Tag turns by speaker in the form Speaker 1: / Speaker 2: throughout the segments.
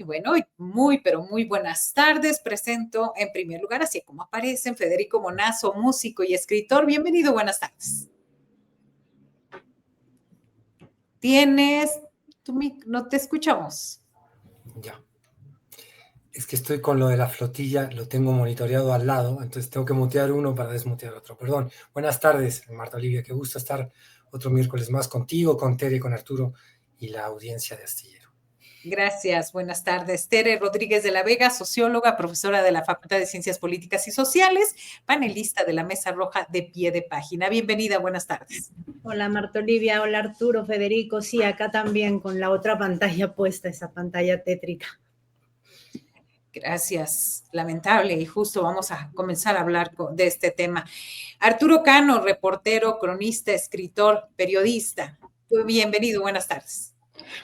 Speaker 1: Y bueno, muy, pero muy buenas tardes. Presento en primer lugar, así como aparecen, Federico Monazo, músico y escritor. Bienvenido, buenas tardes. No te escuchamos.
Speaker 2: Ya. Es que estoy con lo de la flotilla, lo tengo monitoreado al lado, entonces tengo que mutear uno para desmutear otro. Perdón. Buenas tardes, Marta Olivia, qué gusto estar otro miércoles más contigo, con Tere, con Arturo y la audiencia de Astillero.
Speaker 1: Gracias, buenas tardes. Tere Rodríguez de la Vega, socióloga, profesora de la Facultad de Ciencias Políticas y Sociales, panelista de la Mesa Roja de Pie de Página. Bienvenida, buenas tardes.
Speaker 3: Hola Marta Olivia, hola Arturo, Federico, sí, acá también con la otra pantalla puesta, esa pantalla tétrica.
Speaker 1: Gracias, lamentable y justo vamos a comenzar a hablar de este tema. Arturo Cano, reportero, cronista, escritor, periodista. Bienvenido, buenas tardes.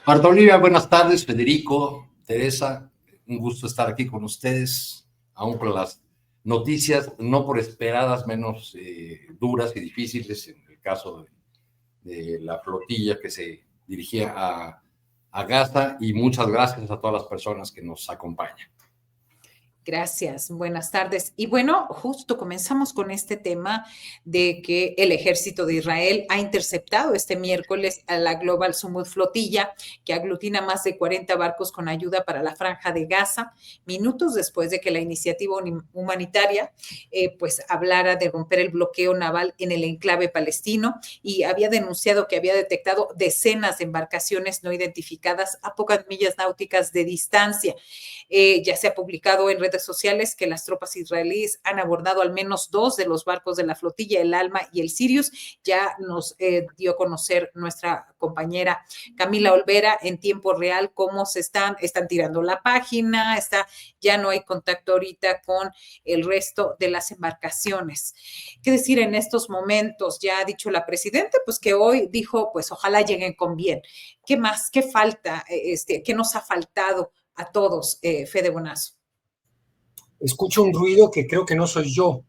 Speaker 4: Marta Olivia, buenas tardes. Federico, Teresa, un gusto estar aquí con ustedes, aún con las noticias no por esperadas menos duras y difíciles en el caso de la flotilla que se dirigía a Gaza, y muchas gracias a todas las personas que nos acompañan.
Speaker 1: Gracias, buenas tardes. Y bueno, justo comenzamos con este tema de que el ejército de Israel ha interceptado este miércoles a la Global Summit Flotilla, que aglutina más de 40 barcos con ayuda para la Franja de Gaza, minutos después de que la iniciativa humanitaria pues hablara de romper el bloqueo naval en el enclave palestino y había denunciado que había detectado decenas de embarcaciones no identificadas a pocas millas náuticas de distancia. Ya se ha publicado en redes sociales que las tropas israelíes han abordado al menos 2 de los barcos de la flotilla, el Alma y el Sirius. Ya nos dio a conocer nuestra compañera Camila Olvera en tiempo real cómo están tirando la página, ya no hay contacto ahorita con el resto de las embarcaciones. ¿Qué decir en estos momentos? Ya ha dicho la presidenta, pues que hoy dijo, pues ojalá lleguen con bien. ¿Qué más? ¿Qué falta? ¿Qué nos ha faltado a todos, Fede Bonazo?
Speaker 2: Escucho un ruido que creo que no soy yo,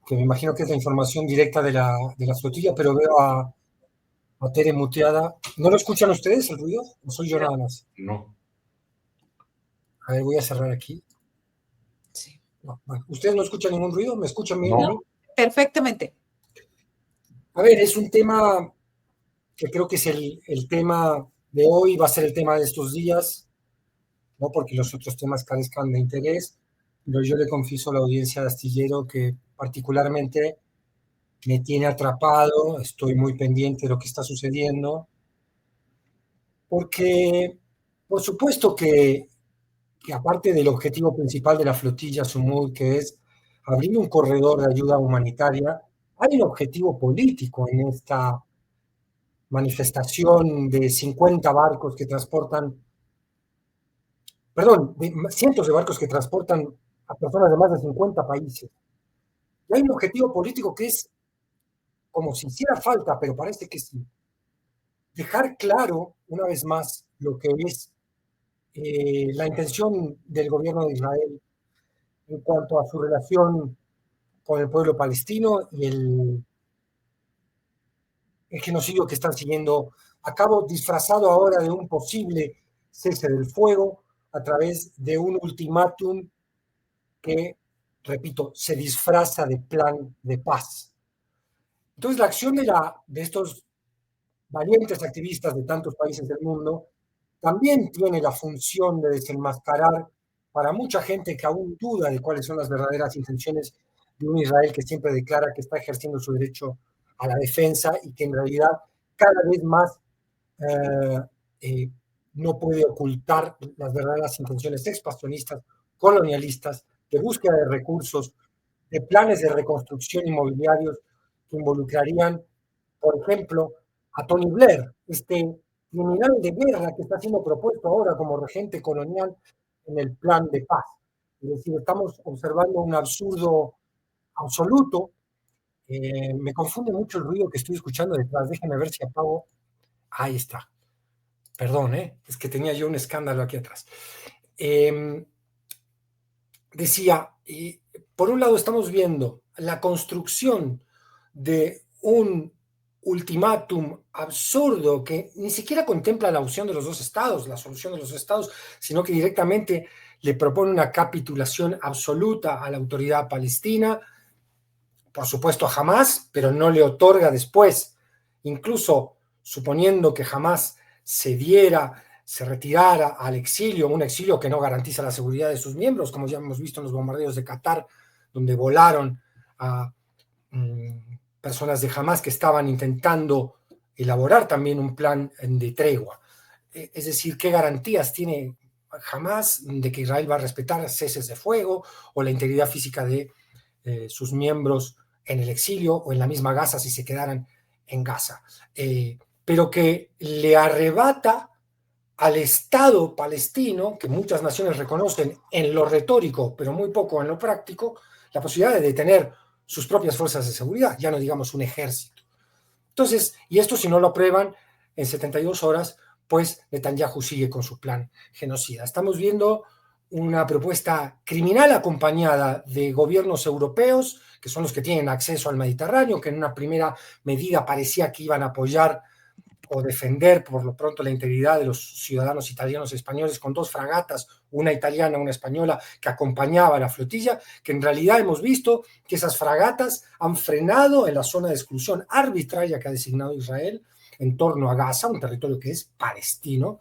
Speaker 2: que me imagino que es la información directa de la flotilla, pero veo a Tere muteada. ¿No lo escuchan ustedes el ruido? ¿O soy yo nada más?
Speaker 4: No.
Speaker 2: A ver, voy a cerrar aquí.
Speaker 1: Sí.
Speaker 2: No, bueno, ¿ustedes no escuchan ningún ruido? ¿Me escuchan bien?
Speaker 1: No, perfectamente.
Speaker 2: A ver, es un tema que creo que es el tema de hoy, va a ser el tema de estos días, no porque los otros temas carezcan de interés, pero yo le confieso a la audiencia de Astillero que particularmente me tiene atrapado, estoy muy pendiente de lo que está sucediendo, porque por supuesto que aparte del objetivo principal de la flotilla Sumud, que es abrir un corredor de ayuda humanitaria, hay un objetivo político en esta manifestación de 50 barcos que transportan, perdón, de cientos de barcos que transportan a personas de más de 50 países. Y hay un objetivo político que es, como si hiciera falta, pero parece que sí, dejar claro una vez más lo que es la intención del gobierno de Israel en cuanto a su relación con el pueblo palestino y el genocidio que están siguiendo a cabo, disfrazado ahora de un posible cese del fuego a través de un ultimátum que, repito, se disfraza de plan de paz. Entonces, la acción de estos valientes activistas de tantos países del mundo también tiene la función de desenmascarar para mucha gente que aún duda de cuáles son las verdaderas intenciones de un Israel que siempre declara que está ejerciendo su derecho a la defensa y que en realidad cada vez más no puede ocultar las verdaderas intenciones expansionistas, colonialistas, de búsqueda de recursos, de planes de reconstrucción inmobiliarios que involucrarían, por ejemplo, a Tony Blair, este criminal de guerra que está siendo propuesto ahora como regente colonial en el plan de paz. Es decir, estamos observando un absurdo absoluto. Me confunde mucho el ruido que estoy escuchando detrás. Déjenme ver si apago. Ahí está. Perdón, es que tenía yo un escándalo aquí atrás. Decía, por un lado estamos viendo la construcción de un ultimátum absurdo que ni siquiera contempla la opción de los dos estados, la solución de los dos estados, sino que directamente le propone una capitulación absoluta a la autoridad palestina, por supuesto a Hamás, pero no le otorga después, incluso suponiendo que Hamás se retirara al exilio, un exilio que no garantiza la seguridad de sus miembros, como ya hemos visto en los bombardeos de Qatar, donde volaron a personas de Hamás que estaban intentando elaborar también un plan de tregua. Es decir, ¿qué garantías tiene Hamás de que Israel va a respetar ceses de fuego o la integridad física de sus miembros en el exilio o en la misma Gaza si se quedaran en Gaza? Pero que le arrebata al Estado palestino, que muchas naciones reconocen en lo retórico, pero muy poco en lo práctico, la posibilidad de tener sus propias fuerzas de seguridad, ya no digamos un ejército. Entonces, y esto si no lo aprueban en 72 horas, pues Netanyahu sigue con su plan genocida. Estamos viendo una propuesta criminal acompañada de gobiernos europeos, que son los que tienen acceso al Mediterráneo, que en una primera medida parecía que iban a apoyar o defender por lo pronto la integridad de los ciudadanos italianos y españoles con 2 fragatas, una italiana, una española, que acompañaba a la flotilla, que en realidad hemos visto que esas fragatas han frenado en la zona de exclusión arbitraria que ha designado Israel en torno a Gaza, un territorio que es palestino,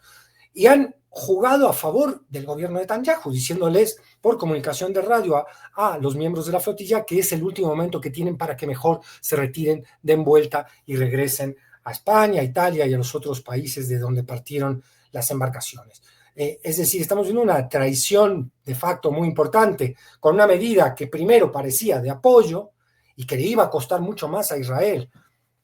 Speaker 2: y han jugado a favor del gobierno de Netanyahu, diciéndoles por comunicación de radio a los miembros de la flotilla que es el último momento que tienen para que mejor se retiren, den vuelta y regresen a España, a Italia y a los otros países de donde partieron las embarcaciones. Es decir, estamos viendo una traición de facto muy importante, con una medida que primero parecía de apoyo y que le iba a costar mucho más a Israel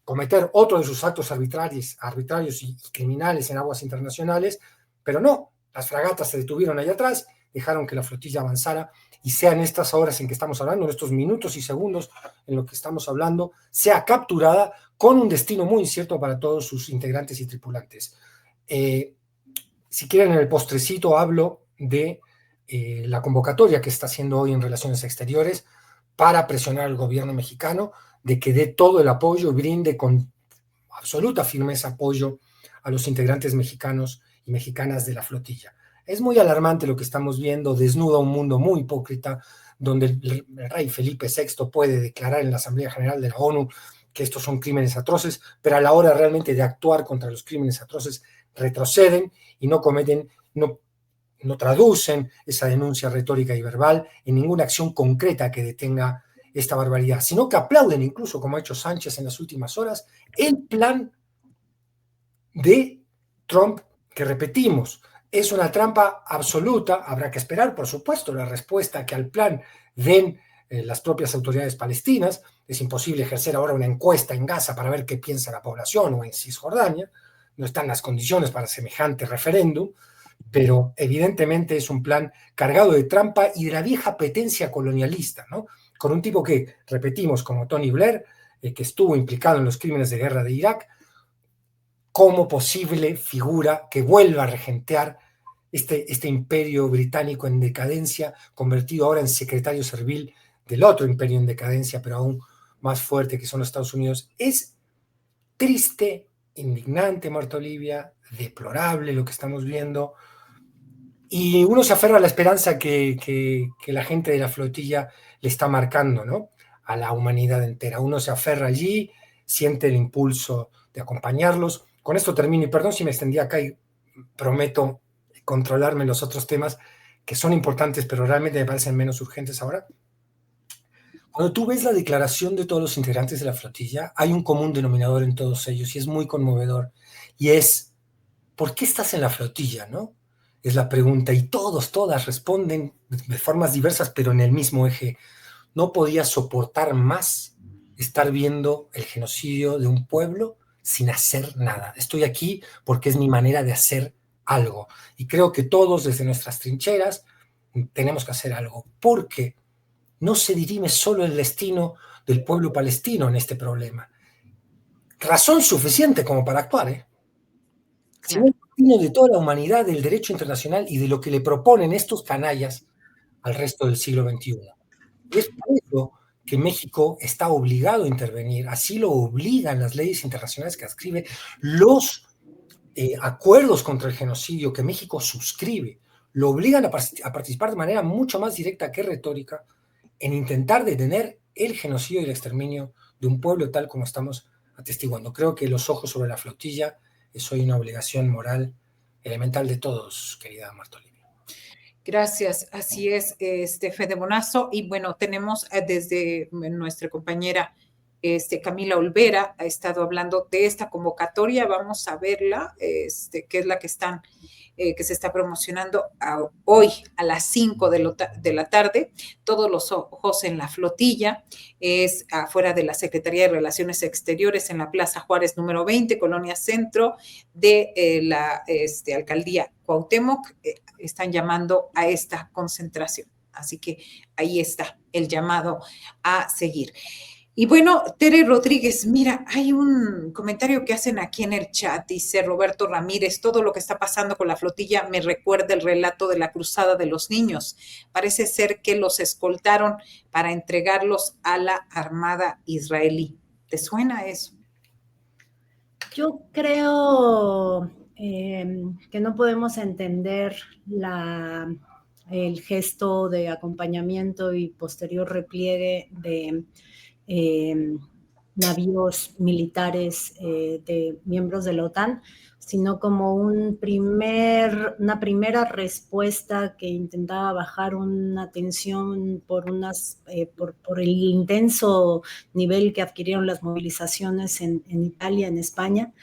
Speaker 2: cometer otro de sus actos arbitrarios y criminales en aguas internacionales, pero no, las fragatas se detuvieron allá atrás, dejaron que la flotilla avanzara y sea en estas horas en que estamos hablando, en estos minutos y segundos en lo que estamos hablando, sea capturada con un destino muy incierto para todos sus integrantes y tripulantes. Si quieren, en el postrecito hablo de la convocatoria que está haciendo hoy en Relaciones Exteriores para presionar al gobierno mexicano de que dé todo el apoyo y brinde con absoluta firmeza apoyo a los integrantes mexicanos y mexicanas de la flotilla. Es muy alarmante lo que estamos viendo, desnuda un mundo muy hipócrita, donde el rey Felipe VI puede declarar en la Asamblea General de la ONU que estos son crímenes atroces, pero a la hora realmente de actuar contra los crímenes atroces retroceden y no cometen, no traducen esa denuncia retórica y verbal en ninguna acción concreta que detenga esta barbaridad, sino que aplauden incluso, como ha hecho Sánchez en las últimas horas, el plan de Trump, que repetimos, es una trampa absoluta. Habrá que esperar, por supuesto, la respuesta que al plan den las propias autoridades palestinas. Es imposible ejercer ahora una encuesta en Gaza para ver qué piensa la población o en Cisjordania. No están las condiciones para semejante referéndum, pero evidentemente es un plan cargado de trampa y de la vieja apetencia colonialista, ¿no? Con un tipo que, repetimos, como Tony Blair, que estuvo implicado en los crímenes de guerra de Irak, como posible figura que vuelva a regentear este imperio británico en decadencia, convertido ahora en secretario servil del otro imperio en decadencia, pero aún más fuerte, que son los Estados Unidos. Es triste, indignante, Marta Olivia, deplorable lo que estamos viendo, y uno se aferra a la esperanza que la gente de la flotilla le está marcando, ¿no?, a la humanidad entera. Uno se aferra allí, siente el impulso de acompañarlos. Con esto termino, y perdón si me extendí acá, y prometo controlarme en los otros temas que son importantes, pero realmente me parecen menos urgentes ahora. Cuando tú ves la declaración de todos los integrantes de la flotilla, hay un común denominador en todos ellos, y es muy conmovedor, y es, ¿por qué estás en la flotilla, no? Es la pregunta, y todas responden de formas diversas, pero en el mismo eje. No podía soportar más estar viendo el genocidio de un pueblo sin hacer nada. Estoy aquí porque es mi manera de hacer algo. Y creo que todos desde nuestras trincheras tenemos que hacer algo, porque no se dirime solo el destino del pueblo palestino en este problema. Razón suficiente como para actuar, ¿eh? Sino el destino de toda la humanidad, del derecho internacional y de lo que le proponen estos canallas al resto del siglo XXI. Y es por eso que México está obligado a intervenir, así lo obligan las leyes internacionales que adscribe, los acuerdos contra el genocidio que México suscribe, lo obligan a participar de manera mucho más directa que retórica en intentar detener el genocidio y el exterminio de un pueblo tal como estamos atestiguando. Creo que los ojos sobre la flotilla es hoy una obligación moral elemental de todos, querida Marta Olivia.
Speaker 1: Gracias, así es, Fede Bonazo. Y bueno, tenemos desde nuestra compañera Camila Olvera, ha estado hablando de esta convocatoria. Vamos a verla, que es la que están, que se está promocionando hoy a las 5 de la tarde. Todos los ojos en la flotilla, es afuera de la Secretaría de Relaciones Exteriores en la Plaza Juárez número 20, Colonia Centro de la Alcaldía Cuauhtémoc. Están llamando a esta concentración. Así que ahí está el llamado a seguir. Y bueno, Tere Rodríguez, mira, hay un comentario que hacen aquí en el chat, dice Roberto Ramírez: todo lo que está pasando con la flotilla me recuerda el relato de la cruzada de los niños. Parece ser que los escoltaron para entregarlos a la Armada israelí. ¿Te suena eso?
Speaker 3: Yo creo que no podemos entender el gesto de acompañamiento y posterior repliegue de navíos militares de miembros de la OTAN, sino como una primera respuesta que intentaba bajar una tensión por el intenso nivel que adquirieron las movilizaciones en Italia, en España,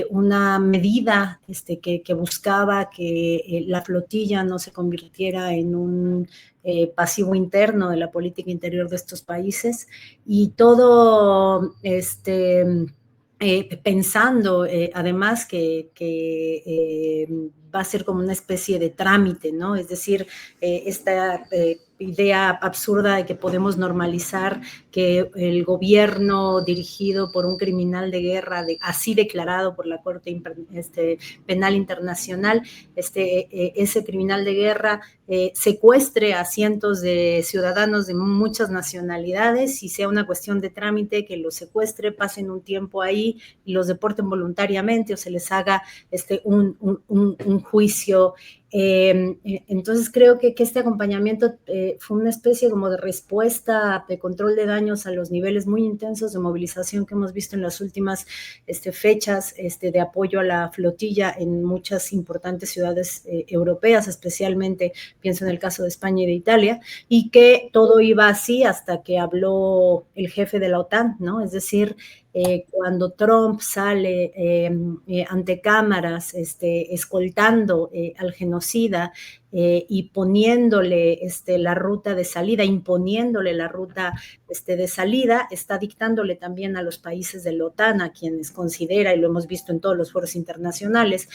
Speaker 3: una medida que buscaba que la flotilla no se convirtiera en un pasivo interno de la política interior de estos países, y todo pensando además que va a ser como una especie de trámite, ¿no? Es decir, esta idea absurda de que podemos normalizar que el gobierno dirigido por un criminal de guerra, así declarado por la Corte Penal Internacional, ese criminal de guerra secuestre a cientos de ciudadanos de muchas nacionalidades y sea una cuestión de trámite, que los secuestre, pasen un tiempo ahí y los deporten voluntariamente o se les haga un juicio. Entonces creo que este acompañamiento fue una especie como de respuesta de control de daños a los niveles muy intensos de movilización que hemos visto en las últimas fechas de apoyo a la flotilla en muchas importantes ciudades europeas, especialmente pienso en el caso de España y de Italia, y que todo iba así hasta que habló el jefe de la OTAN, ¿no? Es decir, cuando Trump sale ante cámaras escoltando al genocida y poniéndole la ruta de salida, imponiéndole la ruta de salida, está dictándole también a los países de la OTAN, a quienes considera, y lo hemos visto en todos los foros internacionales,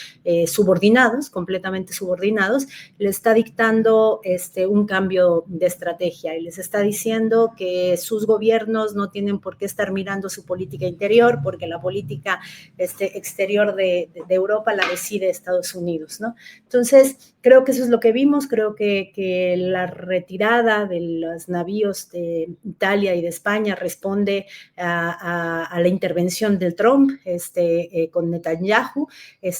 Speaker 3: subordinados, completamente subordinados, le está dictando un cambio de estrategia y les está diciendo que sus gobiernos no tienen por qué estar mirando su política interior, porque la política exterior de Europa la decide Estados Unidos, ¿no? Entonces, creo que eso es lo que vimos. Creo que la retirada de los navíos de Italia y de España responde a la intervención del Trump con Netanyahu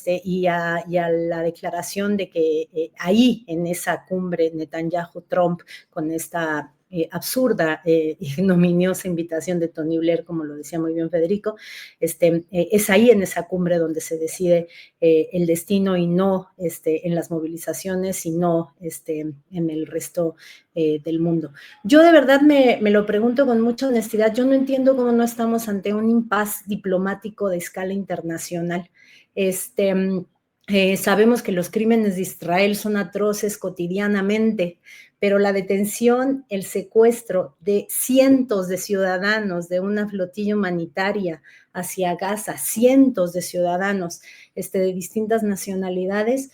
Speaker 3: y a la declaración de que ahí en esa cumbre Netanyahu-Trump, con esta absurda, ignominiosa invitación de Tony Blair, como lo decía muy bien Federico, es ahí en esa cumbre donde se decide el destino, y no en las movilizaciones, y no en el resto del mundo. Yo de verdad me lo pregunto con mucha honestidad. Yo no entiendo cómo no estamos ante un impasse diplomático de escala internacional. Sabemos que los crímenes de Israel son atroces cotidianamente, pero la detención, el secuestro de cientos de ciudadanos de una flotilla humanitaria hacia Gaza, cientos de ciudadanos de distintas nacionalidades,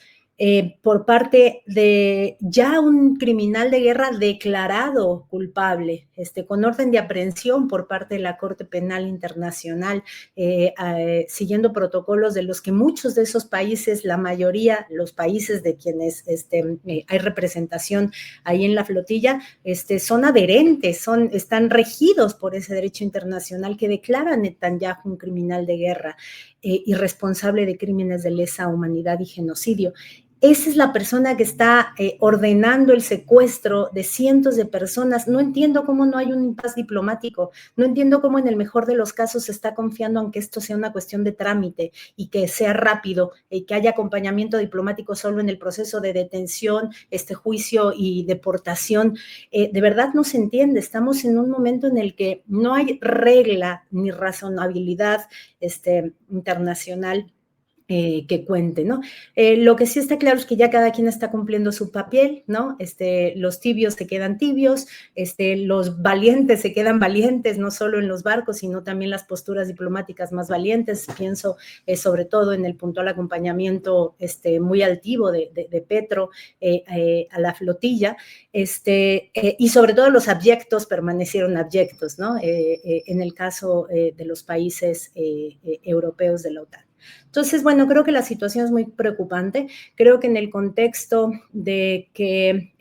Speaker 3: por parte de ya un criminal de guerra declarado culpable, con orden de aprehensión por parte de la Corte Penal Internacional, siguiendo protocolos de los que muchos de esos países, la mayoría, los países de quienes hay representación ahí en la flotilla, son adherentes, están regidos por ese derecho internacional que declara a Netanyahu un criminal de guerra y responsable de crímenes de lesa humanidad y genocidio. Esa es la persona que está ordenando el secuestro de cientos de personas. No entiendo cómo no hay un impasse diplomático. No entiendo cómo en el mejor de los casos se está confiando en que esto sea una cuestión de trámite y que sea rápido y que haya acompañamiento diplomático solo en el proceso de detención, juicio y deportación. De verdad no se entiende. Estamos en un momento en el que no hay regla ni razonabilidad internacional que cuente, ¿no? Lo que sí está claro es que ya cada quien está cumpliendo su papel, ¿no? Los tibios se quedan tibios, los valientes se quedan valientes, no solo en los barcos, sino también las posturas diplomáticas más valientes. Pienso sobre todo en el puntual acompañamiento muy altivo de Petro a la flotilla, y sobre todo los abyectos permanecieron abyectos, ¿no? En el caso de los países europeos de la OTAN. Entonces, bueno, creo que la situación es muy preocupante. Creo que en el contexto de que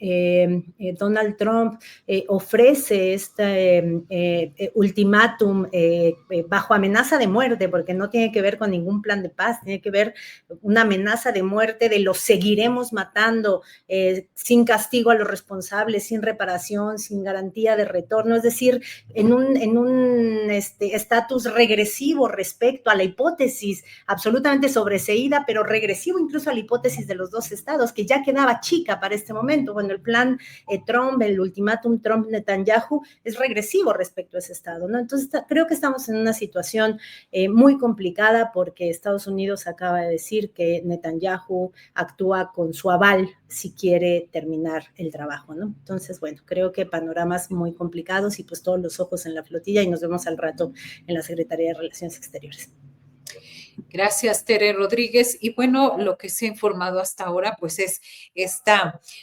Speaker 3: Donald Trump ofrece este ultimátum bajo amenaza de muerte, porque no tiene que ver con ningún plan de paz, tiene que ver una amenaza de muerte de los seguiremos matando sin castigo a los responsables, sin reparación, sin garantía de retorno, es decir, en un estatus regresivo respecto a la hipótesis absolutamente sobreseída, pero regresivo incluso a la hipótesis de los dos estados, que ya quedaba chica para este momento. Bueno, el plan Trump, el ultimátum Trump-Netanyahu es regresivo respecto a ese estado, ¿no? Entonces, creo que estamos en una situación muy complicada porque Estados Unidos acaba de decir que Netanyahu actúa con su aval si quiere terminar el trabajo, ¿no? Entonces, bueno, creo que panoramas muy complicados y pues todos los ojos en la flotilla y nos vemos al rato en la Secretaría de Relaciones Exteriores.
Speaker 1: Gracias, Tere Rodríguez. Y bueno, lo que se ha informado hasta ahora, pues es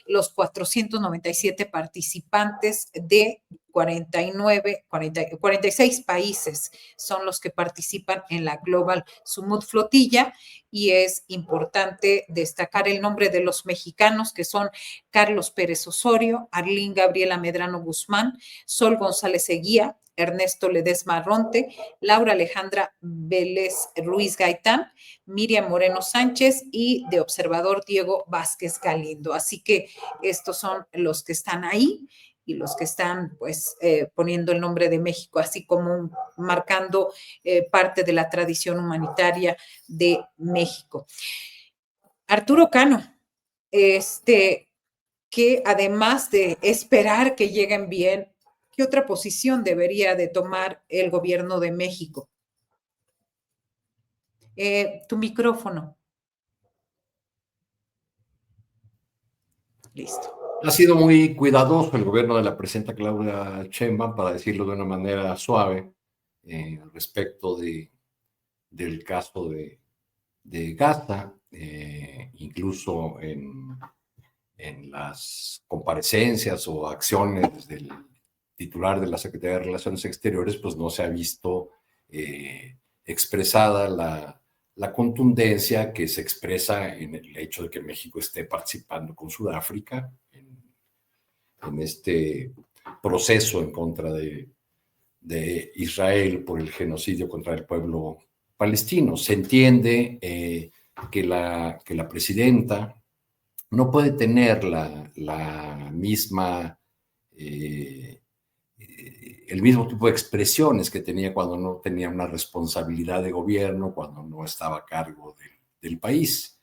Speaker 1: los 497 participantes de 46 países son los que participan en la Global Sumud Flotilla, y es importante destacar el nombre de los mexicanos, que son Carlos Pérez Osorio, Arlín Gabriela Medrano Guzmán, Sol González Eguía, Ernesto Ledesma Ronte, Laura Alejandra Vélez Ruiz Gaitán, Miriam Moreno Sánchez y de observador Diego Vázquez Galindo. Así que estos son los que están ahí y los que están pues poniendo el nombre de México, así como marcando parte de la tradición humanitaria de México. Arturo Cano, que además de esperar que lleguen bien, ¿qué otra posición debería de tomar el gobierno de México? Tu micrófono. Listo.
Speaker 4: Ha sido muy cuidadoso el gobierno de la presidenta Claudia Sheinbaum, para decirlo de una manera suave, respecto del caso de Gaza, incluso en las comparecencias o acciones del titular de la Secretaría de Relaciones Exteriores, pues no se ha visto expresada la contundencia que se expresa en el hecho de que México esté participando con Sudáfrica en este proceso en contra de Israel por el genocidio contra el pueblo palestino. Se entiende que la presidenta no puede tener la misma, el mismo tipo de expresiones que tenía cuando no tenía una responsabilidad de gobierno, cuando no estaba a cargo del país.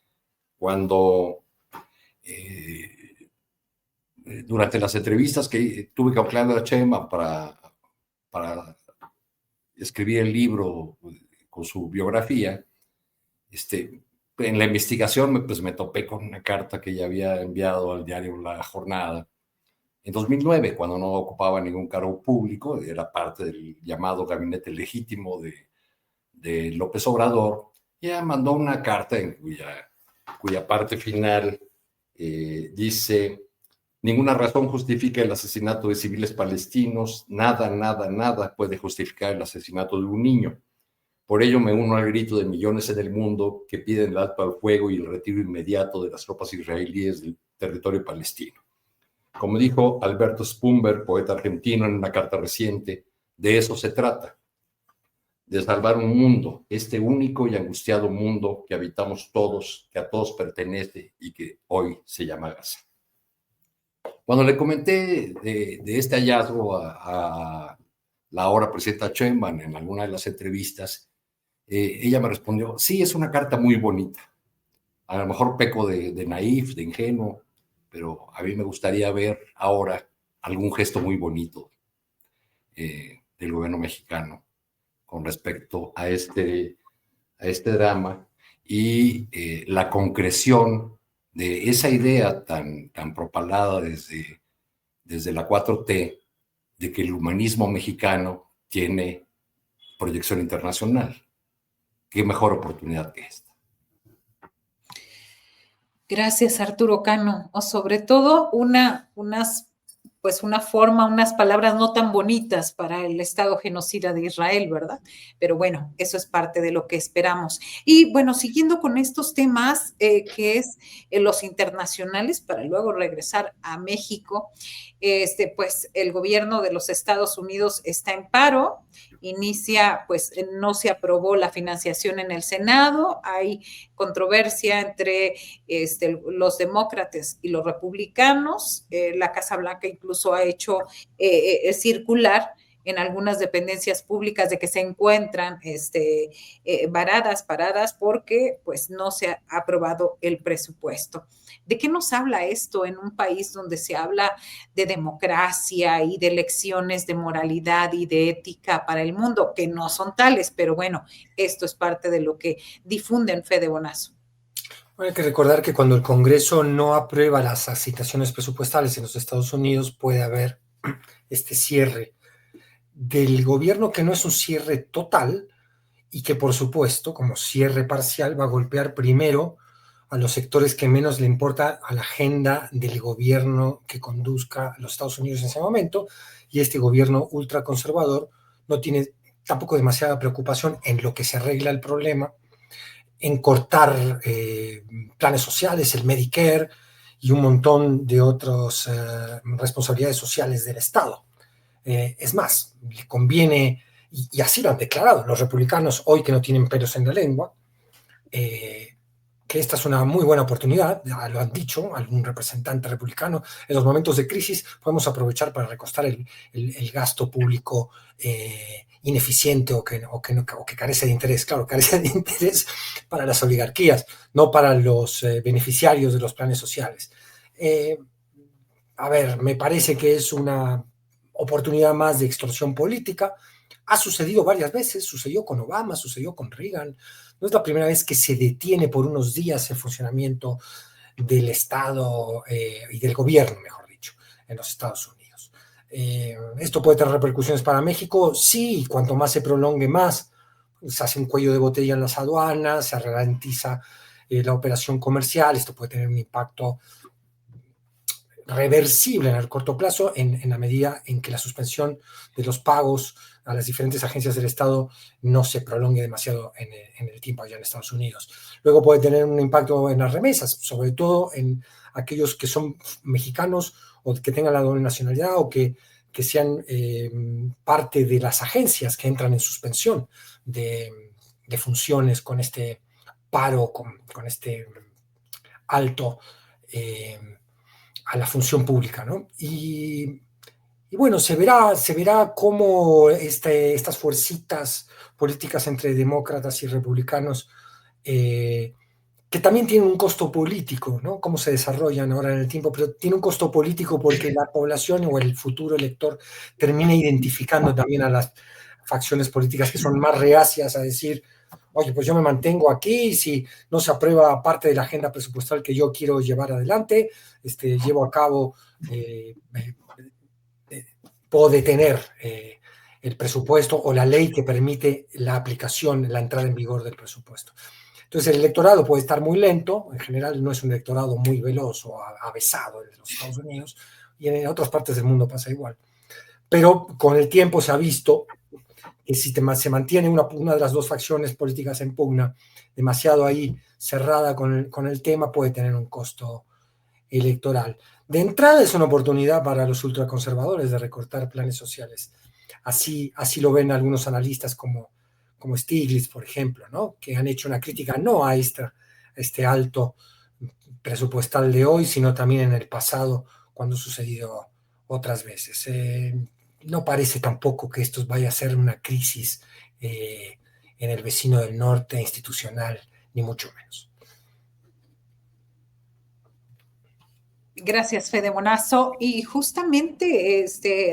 Speaker 4: Cuando durante las entrevistas que tuve con Claudia Sheinbaum para escribir el libro con su biografía, en la investigación pues me topé con una carta que ella había enviado al diario La Jornada en 2009, cuando no ocupaba ningún cargo público, era parte del llamado gabinete legítimo de López Obrador. Ella mandó una carta en cuya parte final dice: ninguna razón justifica el asesinato de civiles palestinos, nada puede justificar el asesinato de un niño. Por ello me uno al grito de millones en el mundo que piden el alto al fuego y el retiro inmediato de las tropas israelíes del territorio palestino. Como dijo Alberto Spumber, poeta argentino, en una carta reciente, de eso se trata, de salvar un mundo, este único y angustiado mundo que habitamos todos, que a todos pertenece y que hoy se llama Gaza. Cuando le comenté de este hallazgo a la ahora presidenta Sheinbaum en alguna de las entrevistas, ella me respondió: sí, es una carta muy bonita. A lo mejor peco de naif, de ingenuo, pero a mí me gustaría ver ahora algún gesto muy bonito del gobierno mexicano con respecto a este drama y la concreción de esa idea tan propalada desde la 4T de que el humanismo mexicano tiene proyección internacional. ¿Qué mejor oportunidad que esta?
Speaker 1: Gracias, Arturo Cano. O sobre todo unas palabras no tan bonitas para el Estado genocida de Israel, ¿verdad? Pero bueno, eso es parte de lo que esperamos. Y bueno, siguiendo con estos temas, que es los internacionales, para luego regresar a México, pues el gobierno de los Estados Unidos está en paro, no se aprobó la financiación en el Senado, hay controversia entre los demócratas y los republicanos, la Casa Blanca incluso ha hecho circular en algunas dependencias públicas de que se encuentran paradas porque pues no se ha aprobado el presupuesto. ¿De qué nos habla esto en un país donde se habla de democracia y de lecciones de moralidad y de ética para el mundo, que no son tales, pero bueno, esto es parte de lo que difunden Fede Bonazo?
Speaker 2: Bueno, hay que recordar que cuando el Congreso no aprueba las asignaciones presupuestales en los Estados Unidos, puede haber este cierre del gobierno, que no es un cierre total y que, por supuesto, como cierre parcial, va a golpear primero a los sectores que menos le importa a la agenda del gobierno que conduzca a los Estados Unidos en ese momento, y este gobierno ultraconservador no tiene tampoco demasiada preocupación en lo que se arregla el problema, en cortar planes sociales, el Medicare y un montón de otras responsabilidades sociales del Estado. Es más, le conviene, y así lo han declarado los republicanos hoy, que no tienen pelos en la lengua, que esta es una muy buena oportunidad, ya lo han dicho algún representante republicano, en los momentos de crisis podemos aprovechar para recostar el gasto público ineficiente o que carece de interés. Claro, carece de interés para las oligarquías, no para los beneficiarios de los planes sociales. A ver, me parece que es una oportunidad más de extorsión política. Ha sucedido varias veces, sucedió con Obama, sucedió con Reagan. No es la primera vez que se detiene por unos días el funcionamiento del Estado y del gobierno, mejor dicho, en los Estados Unidos. ¿Esto puede tener repercusiones para México? Sí, cuanto más se prolongue más, se hace un cuello de botella en las aduanas, se ralentiza la operación comercial. Esto puede tener un impacto reversible en el corto plazo en la medida en que la suspensión de los pagos a las diferentes agencias del Estado no se prolongue demasiado en el tiempo allá en Estados Unidos. Luego puede tener un impacto en las remesas, sobre todo en aquellos que son mexicanos o que tengan la doble nacionalidad o que sean parte de las agencias que entran en suspensión de funciones con este paro, con este alto a la función pública, ¿no? Y bueno, se verá cómo estas fuercitas políticas entre demócratas y republicanos, que también tienen un costo político, ¿no? Cómo se desarrollan ahora en el tiempo, pero tiene un costo político porque la población o el futuro elector termina identificando también a las facciones políticas que son más reacias a decir: oye, pues yo me mantengo aquí, y si no se aprueba parte de la agenda presupuestal que yo quiero llevar adelante, llevo a cabo, puedo detener el presupuesto o la ley que permite la aplicación, la entrada en vigor del presupuesto. Entonces el electorado puede estar muy lento, en general no es un electorado muy veloz o avesado en los Estados Unidos, y en otras partes del mundo pasa igual. Pero con el tiempo se ha visto que si se mantiene una de las dos facciones políticas en pugna demasiado ahí cerrada con el tema, puede tener un costo electoral. De entrada es una oportunidad para los ultraconservadores de recortar planes sociales. Así lo ven algunos analistas como Stiglitz, por ejemplo, ¿no? Que han hecho una crítica no a este alto presupuestal de hoy, sino también en el pasado, cuando ha sucedido otras veces. No parece tampoco que esto vaya a ser una crisis en el vecino del norte institucional, ni mucho menos.
Speaker 1: Gracias, Fede Bonazo. Y justamente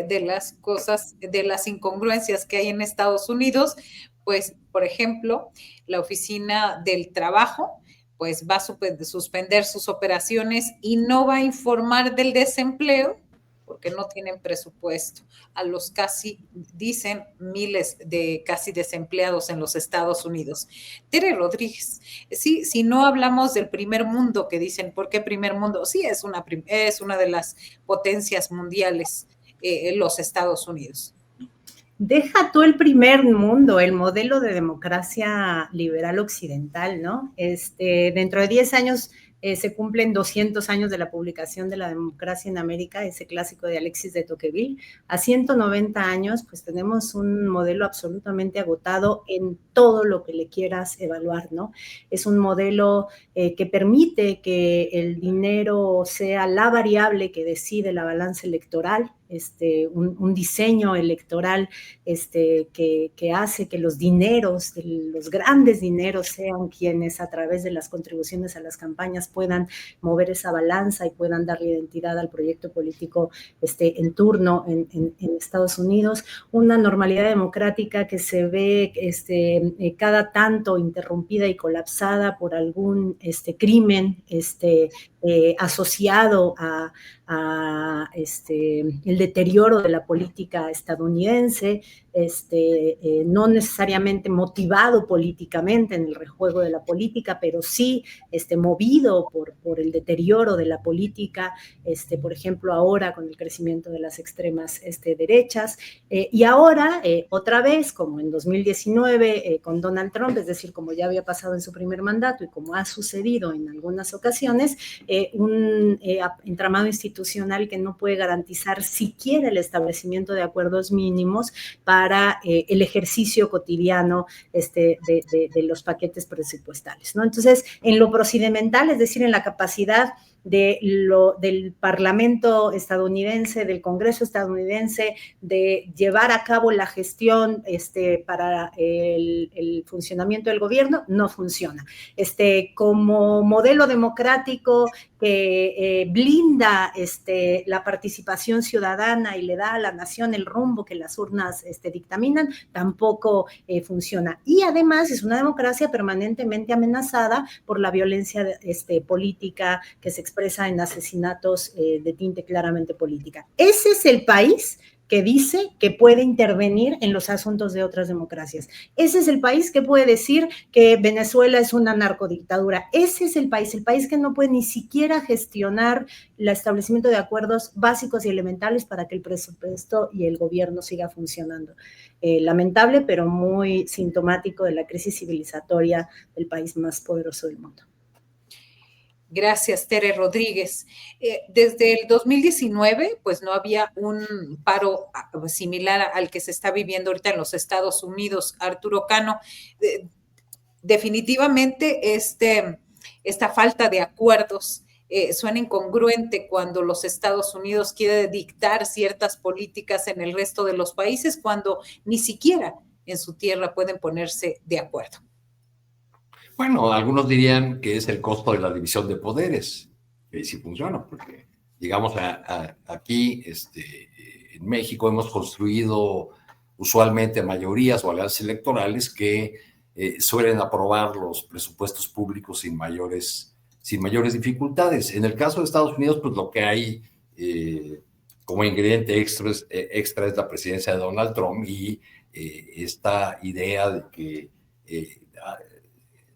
Speaker 1: de las cosas, de las incongruencias que hay en Estados Unidos, pues, por ejemplo, la Oficina del Trabajo, pues va a suspender sus operaciones y no va a informar del desempleo porque no tienen presupuesto, a los casi, dicen, miles de casi desempleados en los Estados Unidos. Tere Rodríguez, sí, si no hablamos del primer mundo, que dicen, ¿por qué primer mundo? Sí, es una de las potencias mundiales, los Estados Unidos.
Speaker 3: Deja tú el primer mundo, el modelo de democracia liberal occidental, ¿no? Dentro de 10 años se cumplen 200 años de la publicación de La democracia en América, ese clásico de Alexis de Tocqueville. A 190 años, pues tenemos un modelo absolutamente agotado en todo lo que le quieras evaluar, ¿no? Es un modelo que permite que el dinero sea la variable que decide la balanza electoral, un diseño electoral que hace que los dineros, los grandes dineros, sean quienes a través de las contribuciones a las campañas puedan mover esa balanza y puedan darle identidad al proyecto político en turno en Estados Unidos. Una normalidad democrática que se ve cada tanto interrumpida y colapsada por algún crimen asociado a el deterioro de la política estadounidense, no necesariamente motivado políticamente en el rejuego de la política, pero sí movido por el deterioro de la política, por ejemplo, ahora con el crecimiento de las extremas derechas, y ahora, otra vez, como en 2019 con Donald Trump, es decir, como ya había pasado en su primer mandato y como ha sucedido en algunas ocasiones, un entramado institucional que no puede garantizar siquiera el establecimiento de acuerdos mínimos para el ejercicio cotidiano de los paquetes presupuestales, ¿no? Entonces, en lo procedimental, es decir, en la capacidad del Parlamento estadounidense, del Congreso estadounidense, de llevar a cabo la gestión para el funcionamiento del gobierno, no funciona. Como modelo democrático que blinda la participación ciudadana y le da a la nación el rumbo que las urnas dictaminan, tampoco funciona. Y además es una democracia permanentemente amenazada por la violencia política que se expresa en asesinatos de tinte claramente política. Ese es el país que dice que puede intervenir en los asuntos de otras democracias. Ese es el país que puede decir que Venezuela es una narcodictadura. Ese es el país que no puede ni siquiera gestionar el establecimiento de acuerdos básicos y elementales para que el presupuesto y el gobierno siga funcionando. Lamentable, pero muy sintomático de la crisis civilizatoria del país más poderoso del mundo.
Speaker 1: Gracias, Tere Rodríguez. Desde el 2019, pues no había un paro similar al que se está viviendo ahorita en los Estados Unidos. Arturo Cano, definitivamente esta falta de acuerdos suena incongruente cuando los Estados Unidos quiere dictar ciertas políticas en el resto de los países, cuando ni siquiera en su tierra pueden ponerse de acuerdo.
Speaker 4: Bueno, algunos dirían que es el costo de la división de poderes, que sí funciona, porque digamos aquí en México hemos construido usualmente mayorías o alianzas electorales que suelen aprobar los presupuestos públicos sin mayores dificultades. En el caso de Estados Unidos, pues lo que hay como ingrediente extra es la presidencia de Donald Trump y esta idea de que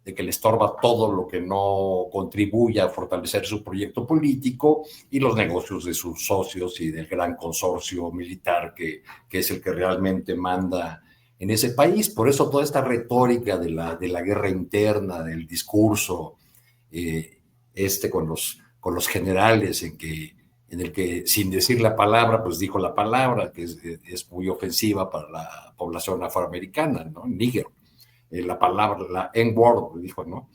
Speaker 4: de que le estorba todo lo que no contribuya a fortalecer su proyecto político y los negocios de sus socios y del gran consorcio militar que es el que realmente manda en ese país. Por eso toda esta retórica de la guerra interna, del discurso con los generales en el que sin decir la palabra, pues dijo la palabra, que es muy ofensiva para la población afroamericana, ¿no? Níger. La palabra, la N-word, dijo, ¿no?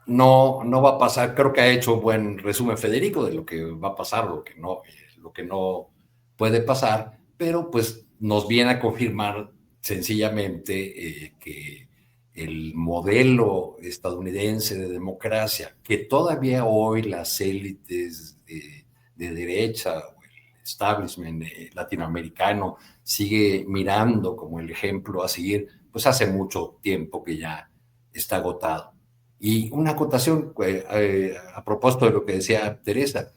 Speaker 4: No va a pasar. Creo que ha hecho un buen resumen Federico de lo que va a pasar, lo que no puede pasar, pero pues nos viene a confirmar sencillamente que el modelo estadounidense de democracia, que todavía hoy las élites de derecha, o el establishment latinoamericano sigue mirando como el ejemplo a seguir, pues hace mucho tiempo que ya está agotado. Y una acotación a propósito de lo que decía Teresa,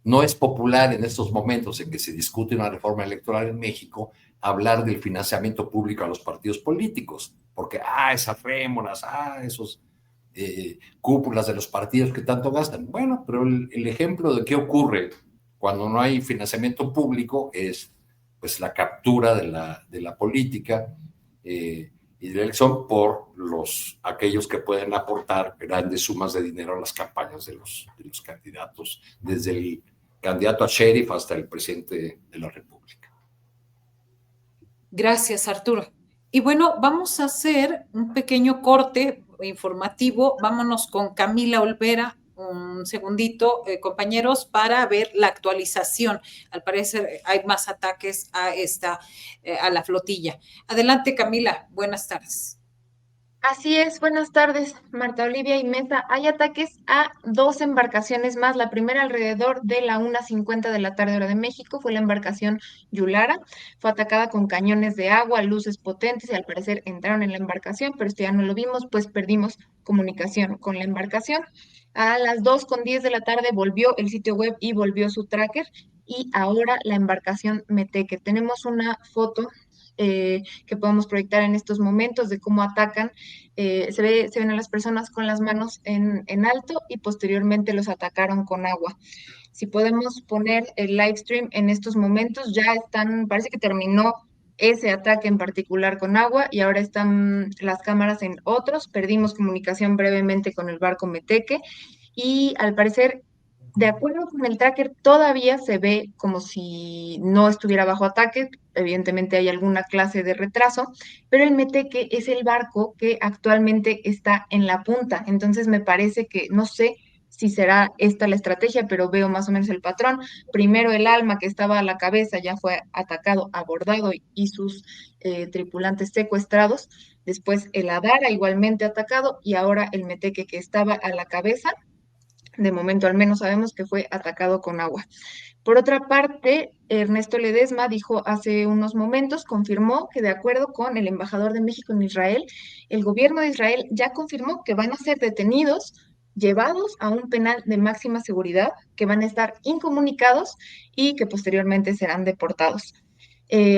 Speaker 4: no es popular en estos momentos en que se discute una reforma electoral en México hablar del financiamiento público a los partidos políticos, porque esas rémoras, esos cúpulas de los partidos que tanto gastan. Bueno, pero el ejemplo de qué ocurre cuando no hay financiamiento público es pues la captura de la política y de la elección por aquellos que pueden aportar grandes sumas de dinero a las campañas de los candidatos, desde el candidato a sheriff hasta el presidente de la República.
Speaker 1: Gracias, Arturo. Y bueno, vamos a hacer un pequeño corte informativo. Vámonos con Camila Olvera, un segundito, compañeros, para ver la actualización. Al parecer hay más ataques a la flotilla. Adelante, Camila. Buenas tardes.
Speaker 5: Así es, buenas tardes, Marta Olivia y Mesa. Hay ataques a 2 embarcaciones más. La primera alrededor de la 1:50 de la tarde hora de México fue la embarcación Yulara. Fue atacada con cañones de agua, luces potentes y al parecer entraron en la embarcación, pero esto ya no lo vimos, pues perdimos comunicación con la embarcación. A las 2:10 de la tarde volvió el sitio web y volvió su tracker y ahora la embarcación Meteque. Tenemos una foto que podemos proyectar en estos momentos de cómo atacan. Se ven a las personas con las manos en alto y posteriormente los atacaron con agua. Si podemos poner el live stream en estos momentos, parece que terminó ese ataque en particular con agua y ahora están las cámaras en otros. Perdimos comunicación brevemente con el barco Meteque y al parecer, de acuerdo con el tracker, todavía se ve como si no estuviera bajo ataque. Evidentemente hay alguna clase de retraso, pero el Meteque es el barco que actualmente está en la punta. Entonces me parece que, no sé si será esta la estrategia, pero veo más o menos el patrón. Primero el Alma, que estaba a la cabeza, ya fue atacado, abordado y sus tripulantes secuestrados. Después el Adara igualmente atacado y ahora el Meteque, que estaba a la cabeza, de momento al menos sabemos que fue atacado con agua. Por otra parte, Ernesto Ledesma dijo hace unos momentos, confirmó que de acuerdo con el embajador de México en Israel, el gobierno de Israel ya confirmó que van a ser detenidos, llevados a un penal de máxima seguridad, que van a estar incomunicados y que posteriormente serán deportados.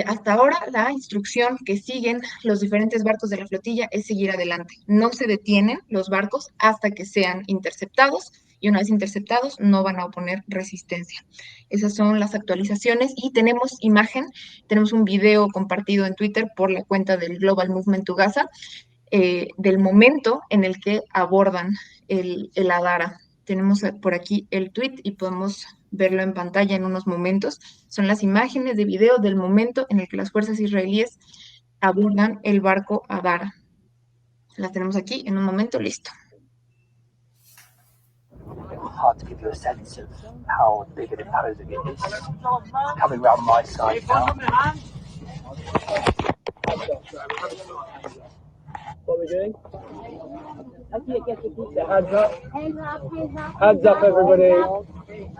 Speaker 5: Hasta ahora la instrucción que siguen los diferentes barcos de la flotilla es seguir adelante. No se detienen los barcos hasta que sean interceptados y una vez interceptados no van a oponer resistencia. Esas son las actualizaciones y tenemos tenemos un video compartido en Twitter por la cuenta del Global Movement to Gaza del momento en el que abordan el Adara. Tenemos por aquí el tweet y podemos verlo en pantalla en unos momentos. Son las imágenes de video del momento en el que las fuerzas israelíes abordan el barco Adara. Las tenemos aquí en un momento, listo.
Speaker 6: Hard to give you a sense of how big and imposing it is. Coming round my side now. What are we doing? Hands up. Hands up, everybody.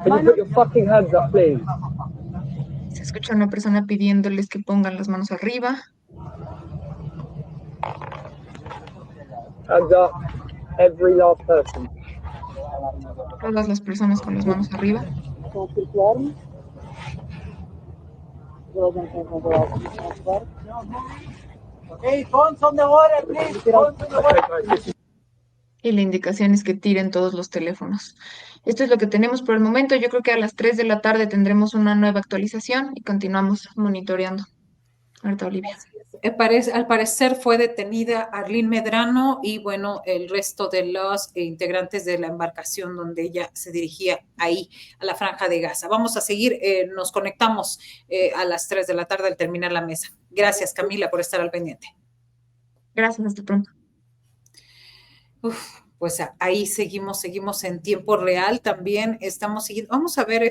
Speaker 6: Can you put your fucking hands up, please?
Speaker 5: Se escucha una persona pidiéndoles que pongan las manos arriba.
Speaker 6: Hands up. Every last person.
Speaker 5: Todas las personas con las manos arriba.
Speaker 6: Hey, phones on the water, please. Phones on the water.
Speaker 5: Y la indicación es que tiren todos los teléfonos. Esto es lo que tenemos por el momento. Yo creo que a las 3 de la tarde tendremos una nueva actualización y continuamos monitoreando. Marta Olivia.
Speaker 1: Al parecer fue detenida Arlene Medrano y bueno, el resto de los integrantes de la embarcación donde ella se dirigía ahí a la Franja de Gaza. Vamos a seguir, nos conectamos a las 3 de la tarde al terminar la mesa. Gracias, Camila, por estar al pendiente.
Speaker 5: Gracias, hasta pronto.
Speaker 1: Pues ahí seguimos en tiempo real también, estamos siguiendo, vamos a ver,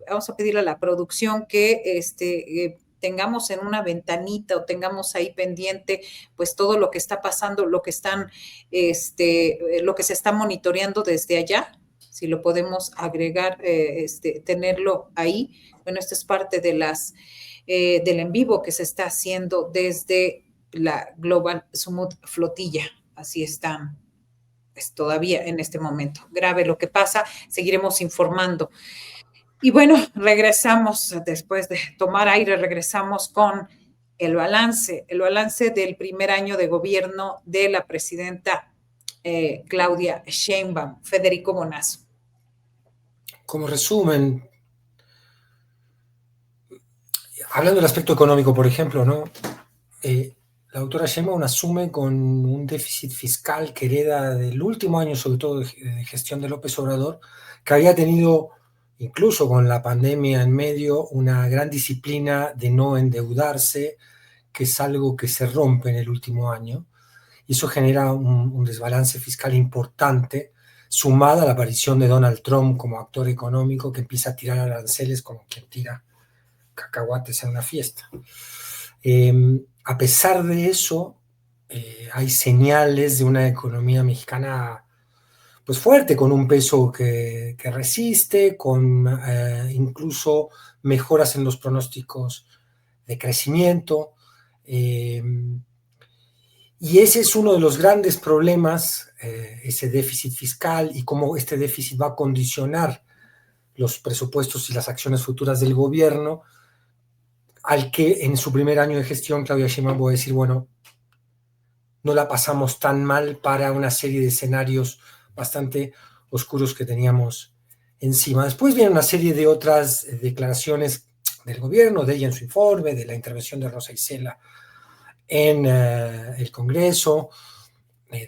Speaker 1: vamos a pedirle a la producción que tengamos en una ventanita o tengamos ahí pendiente pues todo lo que está pasando, lo que están, lo que se está monitoreando desde allá, si lo podemos agregar, tenerlo ahí. Bueno, esto es parte de del en vivo que se está haciendo desde la Global Smooth Flotilla. Así está, pues todavía en este momento. Grave lo que pasa, seguiremos informando. Y bueno, regresamos, después de tomar aire, regresamos con el balance del primer año de gobierno de la presidenta Claudia Sheinbaum. Federico Bonazo.
Speaker 2: Como resumen, hablando del aspecto económico, por ejemplo, ¿no? La doctora Sheinbaum asume con un déficit fiscal que hereda del último año, sobre todo de gestión de López Obrador, que había tenido, incluso con la pandemia en medio, una gran disciplina de no endeudarse, que es algo que se rompe en el último año. Y eso genera un desbalance fiscal importante, sumada a la aparición de Donald Trump como actor económico que empieza a tirar aranceles como quien tira cacahuates en una fiesta. A pesar de eso, hay señales de una economía mexicana pues fuerte, con un peso que resiste, con incluso mejoras en los pronósticos de crecimiento. Y ese es uno de los grandes problemas, ese déficit fiscal y cómo este déficit va a condicionar los presupuestos y las acciones futuras del gobierno, al que en su primer año de gestión Claudia Sheinbaum puede decir, bueno, no la pasamos tan mal para una serie de escenarios bastante oscuros que teníamos encima. Después viene una serie de otras declaraciones del gobierno, de ella en su informe, de la intervención de Rosa Isela en el Congreso,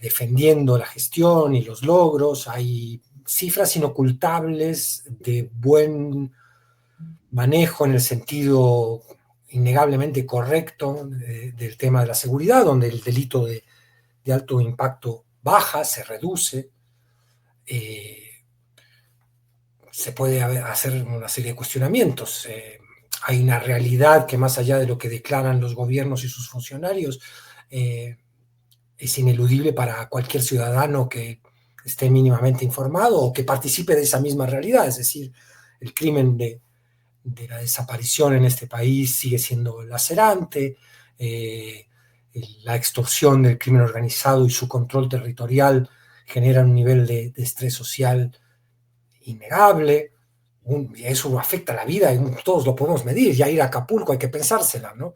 Speaker 2: defendiendo la gestión y los logros. Hay cifras inocultables de buen manejo en el sentido innegablemente correcto del tema de la seguridad, donde el delito de alto impacto baja, se reduce. Se puede hacer una serie de cuestionamientos. Hay una realidad que, más allá de lo que declaran los gobiernos y sus funcionarios, es ineludible para cualquier ciudadano que esté mínimamente informado o que participe de esa misma realidad. Es decir, el crimen de la desaparición en este país sigue siendo lacerante, la extorsión del crimen organizado y su control territorial generan un nivel de estrés social innegable, y eso afecta la vida, y todos lo podemos medir. Ya ir a Acapulco hay que pensársela, ¿no?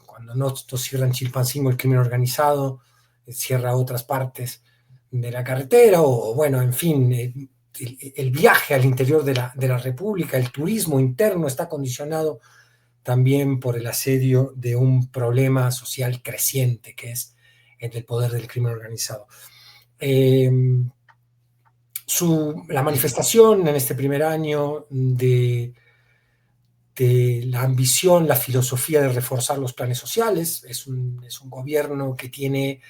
Speaker 2: Cuando no cierran Chilpancingo el crimen organizado, cierra otras partes de la carretera, o bueno, en fin, el viaje al interior de la República, el turismo interno está condicionado también por el asedio de un problema social creciente, que es el del poder del crimen organizado. La manifestación en este primer año de la ambición, la filosofía de reforzar los planes sociales, es un gobierno que tiene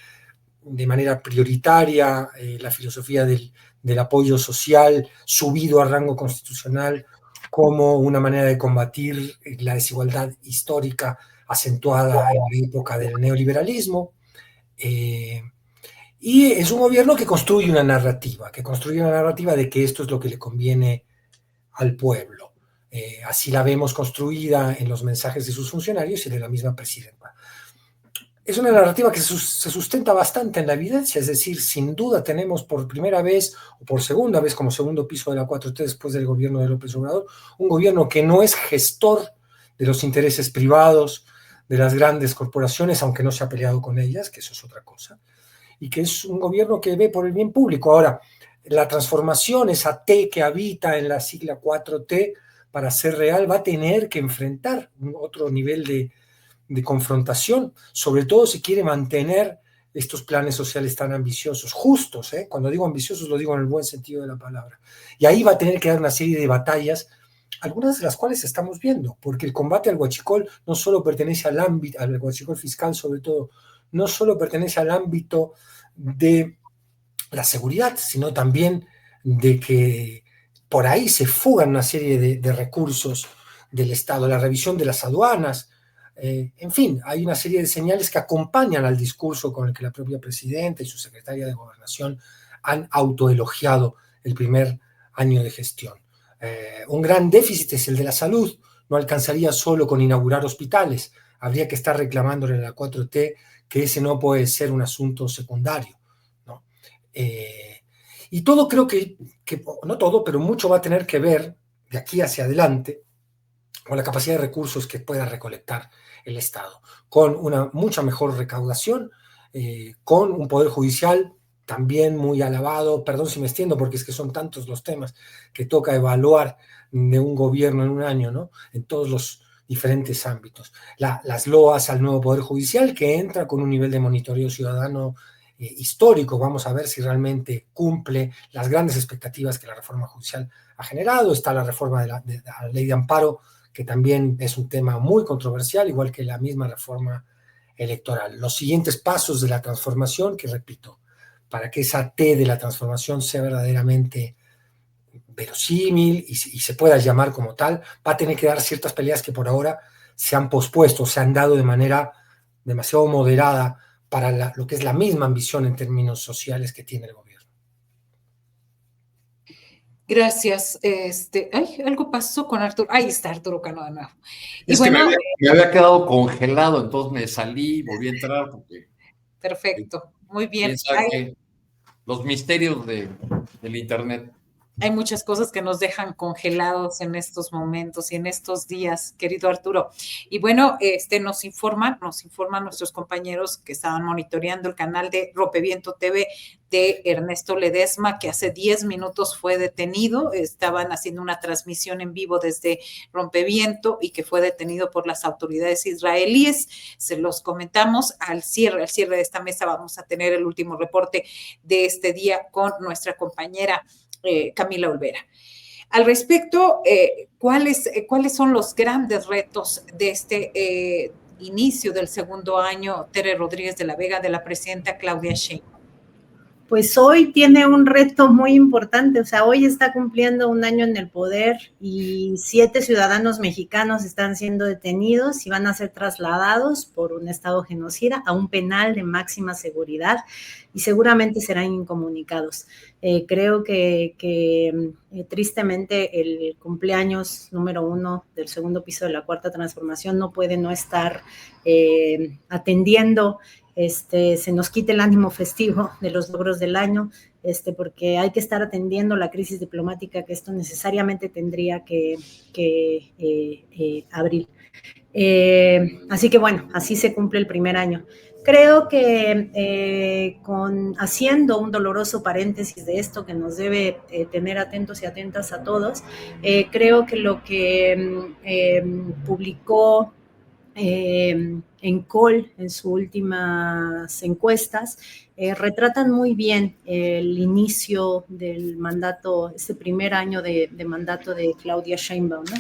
Speaker 2: de manera prioritaria la filosofía del apoyo social subido a rango constitucional como una manera de combatir la desigualdad histórica acentuada en la época del neoliberalismo. Y es un gobierno que construye una narrativa de que esto es lo que le conviene al pueblo. Así la vemos construida en los mensajes de sus funcionarios y de la misma presidenta. Es una narrativa que se sustenta bastante en la evidencia, es decir, sin duda tenemos por primera vez o por segunda vez como segundo piso de la 4T después del gobierno de López Obrador, un gobierno que no es gestor de los intereses privados de las grandes corporaciones, aunque no se ha peleado con ellas, que eso es otra cosa, y que es un gobierno que ve por el bien público. Ahora, la transformación, esa T que habita en la sigla 4T, para ser real, va a tener que enfrentar otro nivel de confrontación, sobre todo si quiere mantener estos planes sociales tan ambiciosos, justos, ¿eh? Cuando digo ambiciosos lo digo en el buen sentido de la palabra. Y ahí va a tener que dar una serie de batallas, algunas de las cuales estamos viendo, porque el combate al huachicol no solo pertenece al ámbito, al huachicol fiscal sobre todo, no solo pertenece al ámbito de la seguridad, sino también de que por ahí se fugan una serie de recursos del Estado, la revisión de las aduanas, en fin, hay una serie de señales que acompañan al discurso con el que la propia presidenta y su secretaria de Gobernación han autoelogiado el primer año de gestión. Un gran déficit es el de la salud, no alcanzaría solo con inaugurar hospitales, habría que estar reclamándole a la 4T que ese no puede ser un asunto secundario, ¿no? Y todo creo que, no todo, pero mucho va a tener que ver de aquí hacia adelante con la capacidad de recursos que pueda recolectar el Estado, con una mucha mejor recaudación, con un poder judicial también muy alabado. Perdón si me extiendo porque es que son tantos los temas que toca evaluar de un gobierno en un año, ¿no? En todos los diferentes ámbitos. Las loas al nuevo poder judicial, que entra con un nivel de monitoreo ciudadano histórico. Vamos a ver si realmente cumple las grandes expectativas que la reforma judicial ha generado. Está la reforma de la ley de amparo, que también es un tema muy controversial, igual que la misma reforma electoral. Los siguientes pasos de la transformación, que repito, para que esa T de la transformación sea verdaderamente verosímil y se pueda llamar como tal, va a tener que dar ciertas peleas que por ahora se han pospuesto, se han dado de manera demasiado moderada para lo que es la misma ambición en términos sociales que tiene el gobierno.
Speaker 1: Gracias. Algo pasó con Arturo. Ahí está Arturo Cano de nuevo. Y
Speaker 4: es
Speaker 1: bueno,
Speaker 4: que me había quedado congelado, entonces me salí, volví a entrar porque...
Speaker 1: Perfecto, muy bien.
Speaker 4: Los misterios del Internet.
Speaker 1: Hay muchas cosas que nos dejan congelados en estos momentos y en estos días, querido Arturo. Y bueno, nos informan nuestros compañeros que estaban monitoreando el canal de Rompeviento TV de Ernesto Ledesma, que hace 10 minutos fue detenido. Estaban haciendo una transmisión en vivo desde Rompeviento y que fue detenido por las autoridades israelíes. Se los comentamos al cierre de esta mesa. Vamos a tener el último reporte de este día con nuestra compañera Camila Olvera. Al respecto, ¿cuáles son los grandes retos de este inicio del segundo año, Tere Rodríguez de la Vega, de la presidenta Claudia Sheinbaum?
Speaker 3: Pues hoy tiene un reto muy importante, o sea, hoy está cumpliendo un año en el poder y 7 ciudadanos mexicanos están siendo detenidos y van a ser trasladados por un estado genocida a un penal de máxima seguridad y seguramente serán incomunicados. Creo que tristemente el cumpleaños número 1 del segundo piso de la Cuarta Transformación no puede no estar atendiendo. Se nos quite el ánimo festivo de los logros del año, porque hay que estar atendiendo la crisis diplomática que esto necesariamente tendría que abrir. Así que bueno, así se cumple el primer año. Creo que haciendo un doloroso paréntesis de esto que nos debe tener atentos y atentas a todos, creo que lo que publicó ENCOL en sus últimas encuestas retratan muy bien el inicio del mandato, este primer año de mandato de Claudia Sheinbaum, ¿no?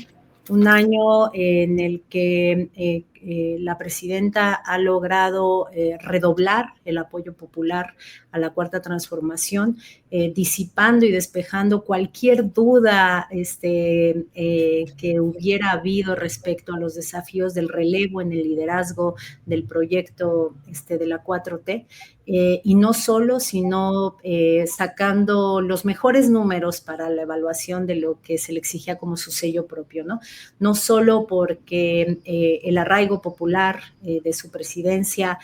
Speaker 3: Un año en el que la presidenta ha logrado redoblar el apoyo popular a la Cuarta Transformación, disipando y despejando cualquier duda que hubiera habido respecto a los desafíos del relevo en el liderazgo del proyecto de la 4T. Y no solo, sino sacando los mejores números para la evaluación de lo que se le exigía como su sello propio, ¿no? No solo porque el arraigo popular de su presidencia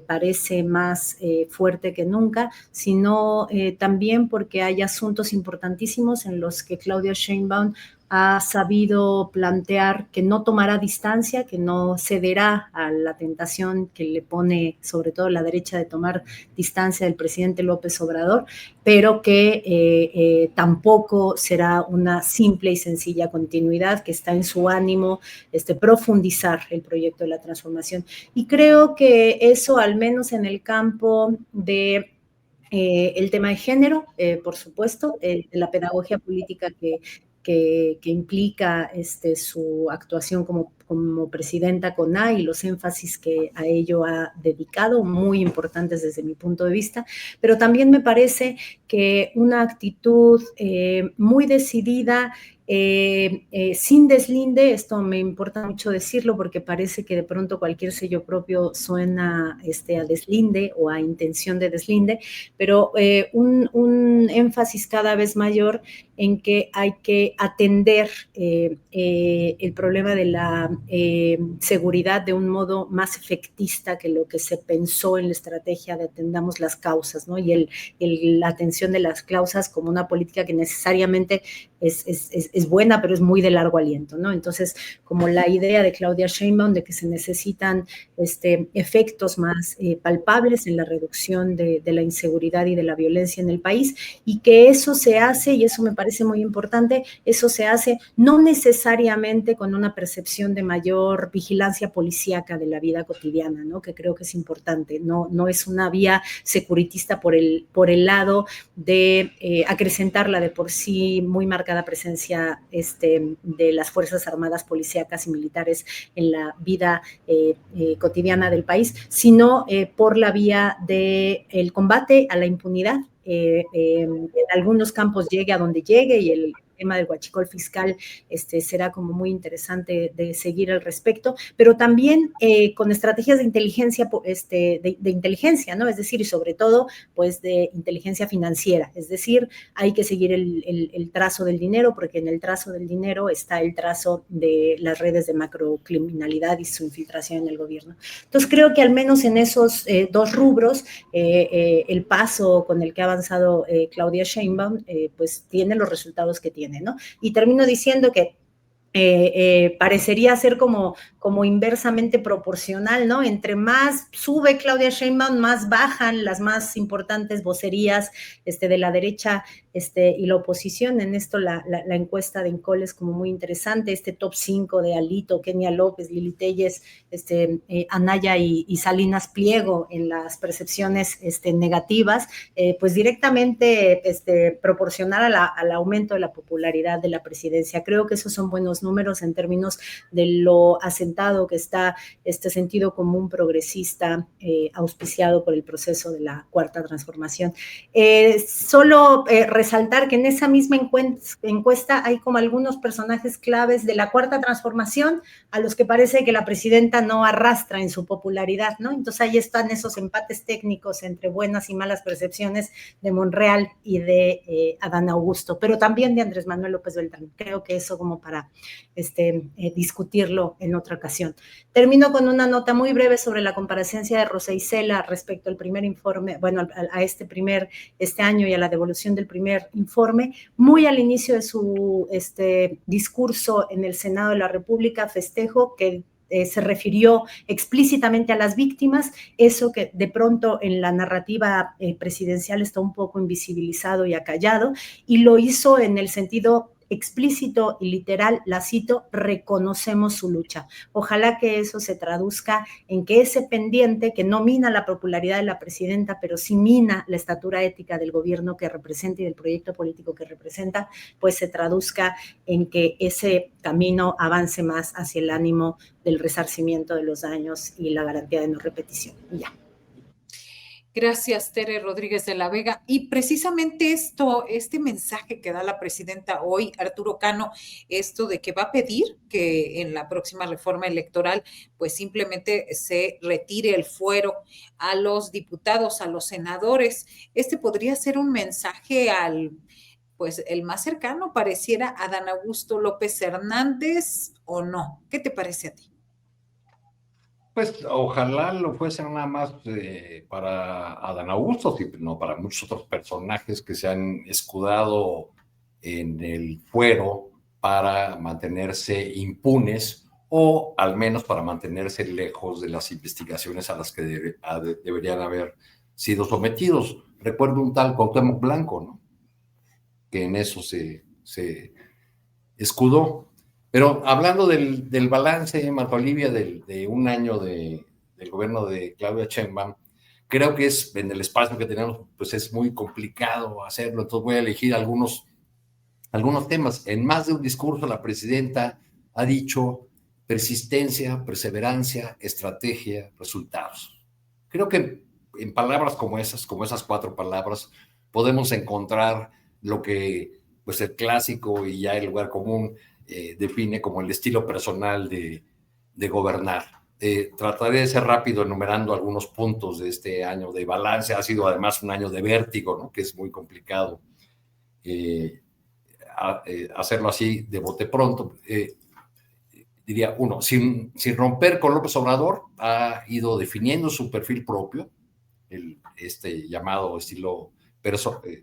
Speaker 3: parece más fuerte que nunca, sino también porque hay asuntos importantísimos en los que Claudia Sheinbaum ha sabido plantear que no tomará distancia, que no cederá a la tentación que le pone sobre todo la derecha de tomar distancia del presidente López Obrador, pero que tampoco será una simple y sencilla continuidad, que está en su ánimo profundizar el proyecto de la transformación. Y creo que eso, al menos en el campo de el tema de género, por supuesto, la pedagogía política que implica su actuación como presidenta CONAI y los énfasis que a ello ha dedicado, muy importantes desde mi punto de vista, pero también me parece que una actitud muy decidida, sin deslinde, esto me importa mucho decirlo porque parece que de pronto cualquier sello propio suena a deslinde o a intención de deslinde, pero un énfasis cada vez mayor en que hay que atender el problema de la seguridad de un modo más efectista que lo que se pensó en la estrategia de atendamos las causas, ¿no? Y la atención de las causas como una política que necesariamente es buena, pero es muy de largo aliento, ¿no? Entonces, como la idea de Claudia Sheinbaum de que se necesitan efectos más palpables en la reducción de la inseguridad y de la violencia en el país, y que eso se hace, y eso me parece muy importante, eso se hace no necesariamente con una percepción de mayor vigilancia policíaca de la vida cotidiana, ¿no? Que creo que es importante, no es una vía securitista por el lado de acrecentar la de por sí muy marcada presencia de las Fuerzas Armadas, policíacas y militares en la vida cotidiana del país, sino por la vía del combate a la impunidad. En algunos campos llegue a donde llegue, y el tema del huachicol fiscal será como muy interesante de seguir al respecto, pero también con estrategias de inteligencia, de inteligencia, ¿no? Es decir, y sobre todo, pues de inteligencia financiera, es decir, hay que seguir el trazo del dinero, porque en el trazo del dinero está el trazo de las redes de macrocriminalidad y su infiltración en el gobierno. Entonces, creo que al menos en esos dos rubros, el paso con el que ha avanzado Claudia Sheinbaum, pues tiene los resultados que tiene, ¿no? Y termino diciendo que parecería ser como inversamente proporcional, ¿no? Entre más sube Claudia Sheinbaum, más bajan las más importantes vocerías de la derecha y la oposición. En esto la encuesta de Incol es como muy interesante, top 5 de Alito, Kenia López, Lili Telles, Anaya y Salinas Pliego en las percepciones negativas, pues directamente proporcional al aumento de la popularidad de la presidencia. Creo que esos son buenos números en términos de lo asentado que está este sentido común progresista auspiciado por el proceso de la Cuarta Transformación. Solo resaltar que en esa misma encuesta hay como algunos personajes claves de la Cuarta Transformación a los que parece que la presidenta no arrastra en su popularidad, ¿no? Entonces ahí están esos empates técnicos entre buenas y malas percepciones de Monreal y de Adán Augusto, pero también de Andrés Manuel López Beltrán. Creo que eso como para discutirlo en otra ocasión. Termino con una nota muy breve sobre la comparecencia de Rosa Isela respecto al primer informe, bueno, a este año y a la devolución del primer informe. Muy al inicio de su discurso en el Senado de la República, festejo que se refirió explícitamente a las víctimas, eso que de pronto en la narrativa presidencial está un poco invisibilizado y acallado, y lo hizo en el sentido explícito y literal, la cito, reconocemos su lucha. Ojalá que eso se traduzca en que ese pendiente que no mina la popularidad de la presidenta, pero sí mina la estatura ética del gobierno que representa y del proyecto político que representa, pues se traduzca en que ese camino avance más hacia el ánimo del resarcimiento de los daños y la garantía de no repetición. Y ya.
Speaker 1: Gracias, Tere Rodríguez de la Vega. Y precisamente este mensaje que da la presidenta hoy, Arturo Cano, esto de que va a pedir que en la próxima reforma electoral, pues simplemente se retire el fuero a los diputados, a los senadores. Podría ser un mensaje pues el más cercano, pareciera, a Adán Augusto López Hernández, ¿o no? ¿Qué te parece a ti?
Speaker 4: Pues ojalá lo fuese nada más para Adán Augusto, no para muchos otros personajes que se han escudado en el fuero para mantenerse impunes o al menos para mantenerse lejos de las investigaciones a las que deberían haber sido sometidos. Recuerdo un tal Cuauhtémoc Blanco, ¿no?, que en eso se escudó. Pero hablando del balance, Marta Olivia, de un año del gobierno de Claudia Sheinbaum, creo que es en el espacio que tenemos, pues es muy complicado hacerlo, entonces voy a elegir algunos temas. En más de un discurso, la presidenta ha dicho persistencia, perseverancia, estrategia, resultados. Creo que en palabras como esas 4 palabras, podemos encontrar lo que pues el clásico y ya el lugar común define como el estilo personal de gobernar. Trataré de ser rápido enumerando algunos puntos de este año de balance. Ha sido además un año de vértigo, ¿no?, que es muy complicado hacerlo así de bote pronto. Diría uno, sin romper con López Obrador, ha ido definiendo su perfil propio, este llamado estilo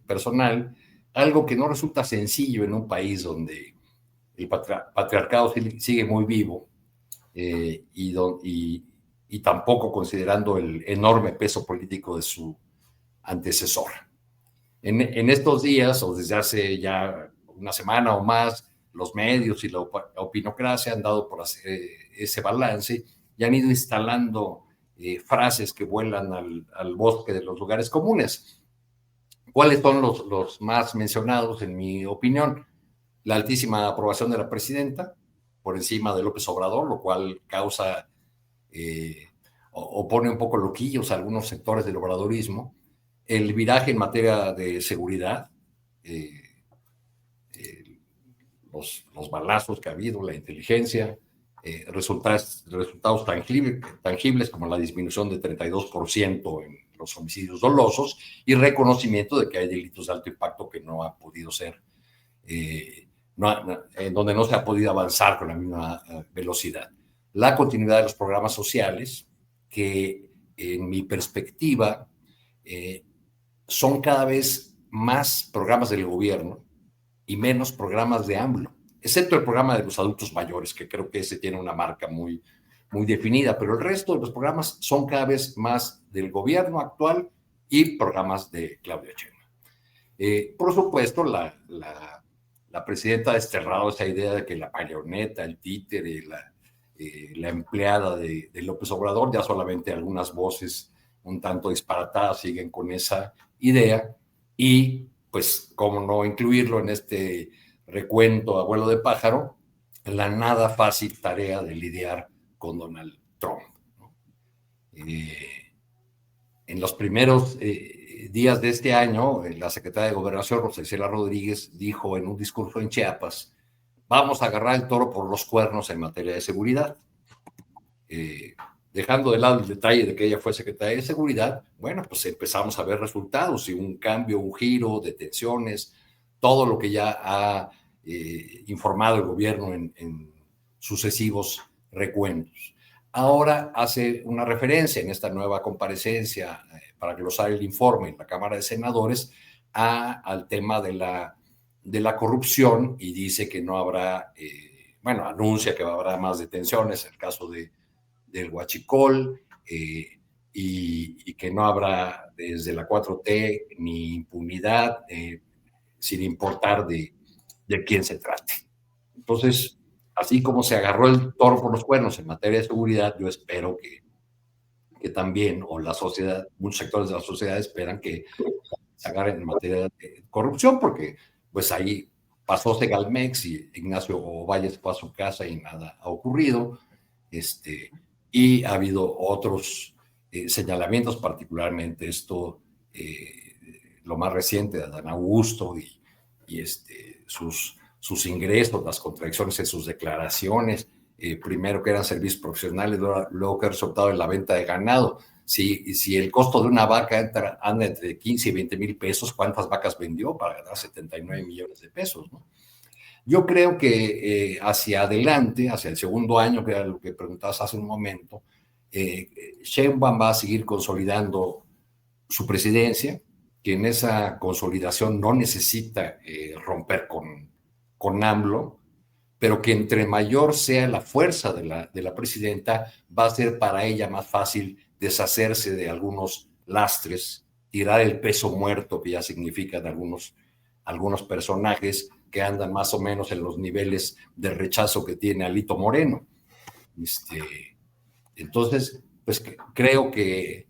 Speaker 4: personal, algo que no resulta sencillo en un país donde el patriarcado sigue muy vivo y tampoco considerando el enorme peso político de su antecesor. En estos días, o desde hace ya una semana o más, los medios y la opinocracia han dado por hacer ese balance y han ido instalando frases que vuelan al bosque de los lugares comunes. ¿Cuáles son los más mencionados, en mi opinión? La altísima aprobación de la presidenta, por encima de López Obrador, lo cual causa o pone un poco loquillos a algunos sectores del obradorismo. El viraje en materia de seguridad, los balazos que ha habido, la inteligencia, resultados tangibles como la disminución de 32% en los homicidios dolosos y reconocimiento de que hay delitos de alto impacto que no ha podido ser, en donde no se ha podido avanzar con la misma velocidad. La continuidad de los programas sociales, que en mi perspectiva son cada vez más programas del gobierno y menos programas de AMLO, excepto el programa de los adultos mayores, que creo que ese tiene una marca muy, muy definida, pero el resto de los programas son cada vez más del gobierno actual y programas de Claudia Sheinbaum. Por supuesto, la presidenta ha desterrado esa idea de que la marioneta, el títere, la empleada de López Obrador, ya solamente algunas voces un tanto disparatadas siguen con esa idea, y pues cómo no incluirlo en este recuento abuelo de pájaro, la nada fácil tarea de lidiar con Donald Trump, ¿no? En los primeros días de este año, la secretaria de Gobernación, Rosa Isela Rodríguez, dijo en un discurso en Chiapas: vamos a agarrar el toro por los cuernos en materia de seguridad. Dejando de lado el detalle de que ella fue secretaria de Seguridad, bueno, pues empezamos a ver resultados y un cambio, un giro, detenciones, todo lo que ya ha informado el gobierno en sucesivos recuentos. Ahora hace una referencia en esta nueva comparecencia para glosar el informe en la Cámara de Senadores al tema de la corrupción, y dice que no habrá, anuncia que habrá más detenciones en el caso del huachicol, y que no habrá desde la 4T ni impunidad, sin importar de quién se trate. Entonces, así como se agarró el toro por los cuernos en materia de seguridad, yo espero que también, o la sociedad, muchos sectores de la sociedad esperan que se agarren en materia de corrupción, porque pues ahí pasó Segalmex y Ignacio Ovalle fue a su casa y nada ha ocurrido. Y ha habido otros señalamientos, particularmente lo más reciente de Adán Augusto y sus ingresos, las contradicciones en sus declaraciones, primero que eran servicios profesionales, luego que ha resultado en la venta de ganado. Si el costo de una vaca anda entre 15 y 20 mil pesos, ¿cuántas vacas vendió para ganar 79 millones de pesos, ¿no? Yo creo que hacia adelante, hacia el segundo año, que era lo que preguntabas hace un momento, Sheinbaum va a seguir consolidando su presidencia, que en esa consolidación no necesita romper con AMLO. pero que entre mayor sea la fuerza de la presidenta, va a ser para ella más fácil deshacerse de algunos lastres, tirar el peso muerto que ya significan algunos personajes que andan más o menos en los niveles de rechazo que tiene Alito Moreno. Entonces, pues creo que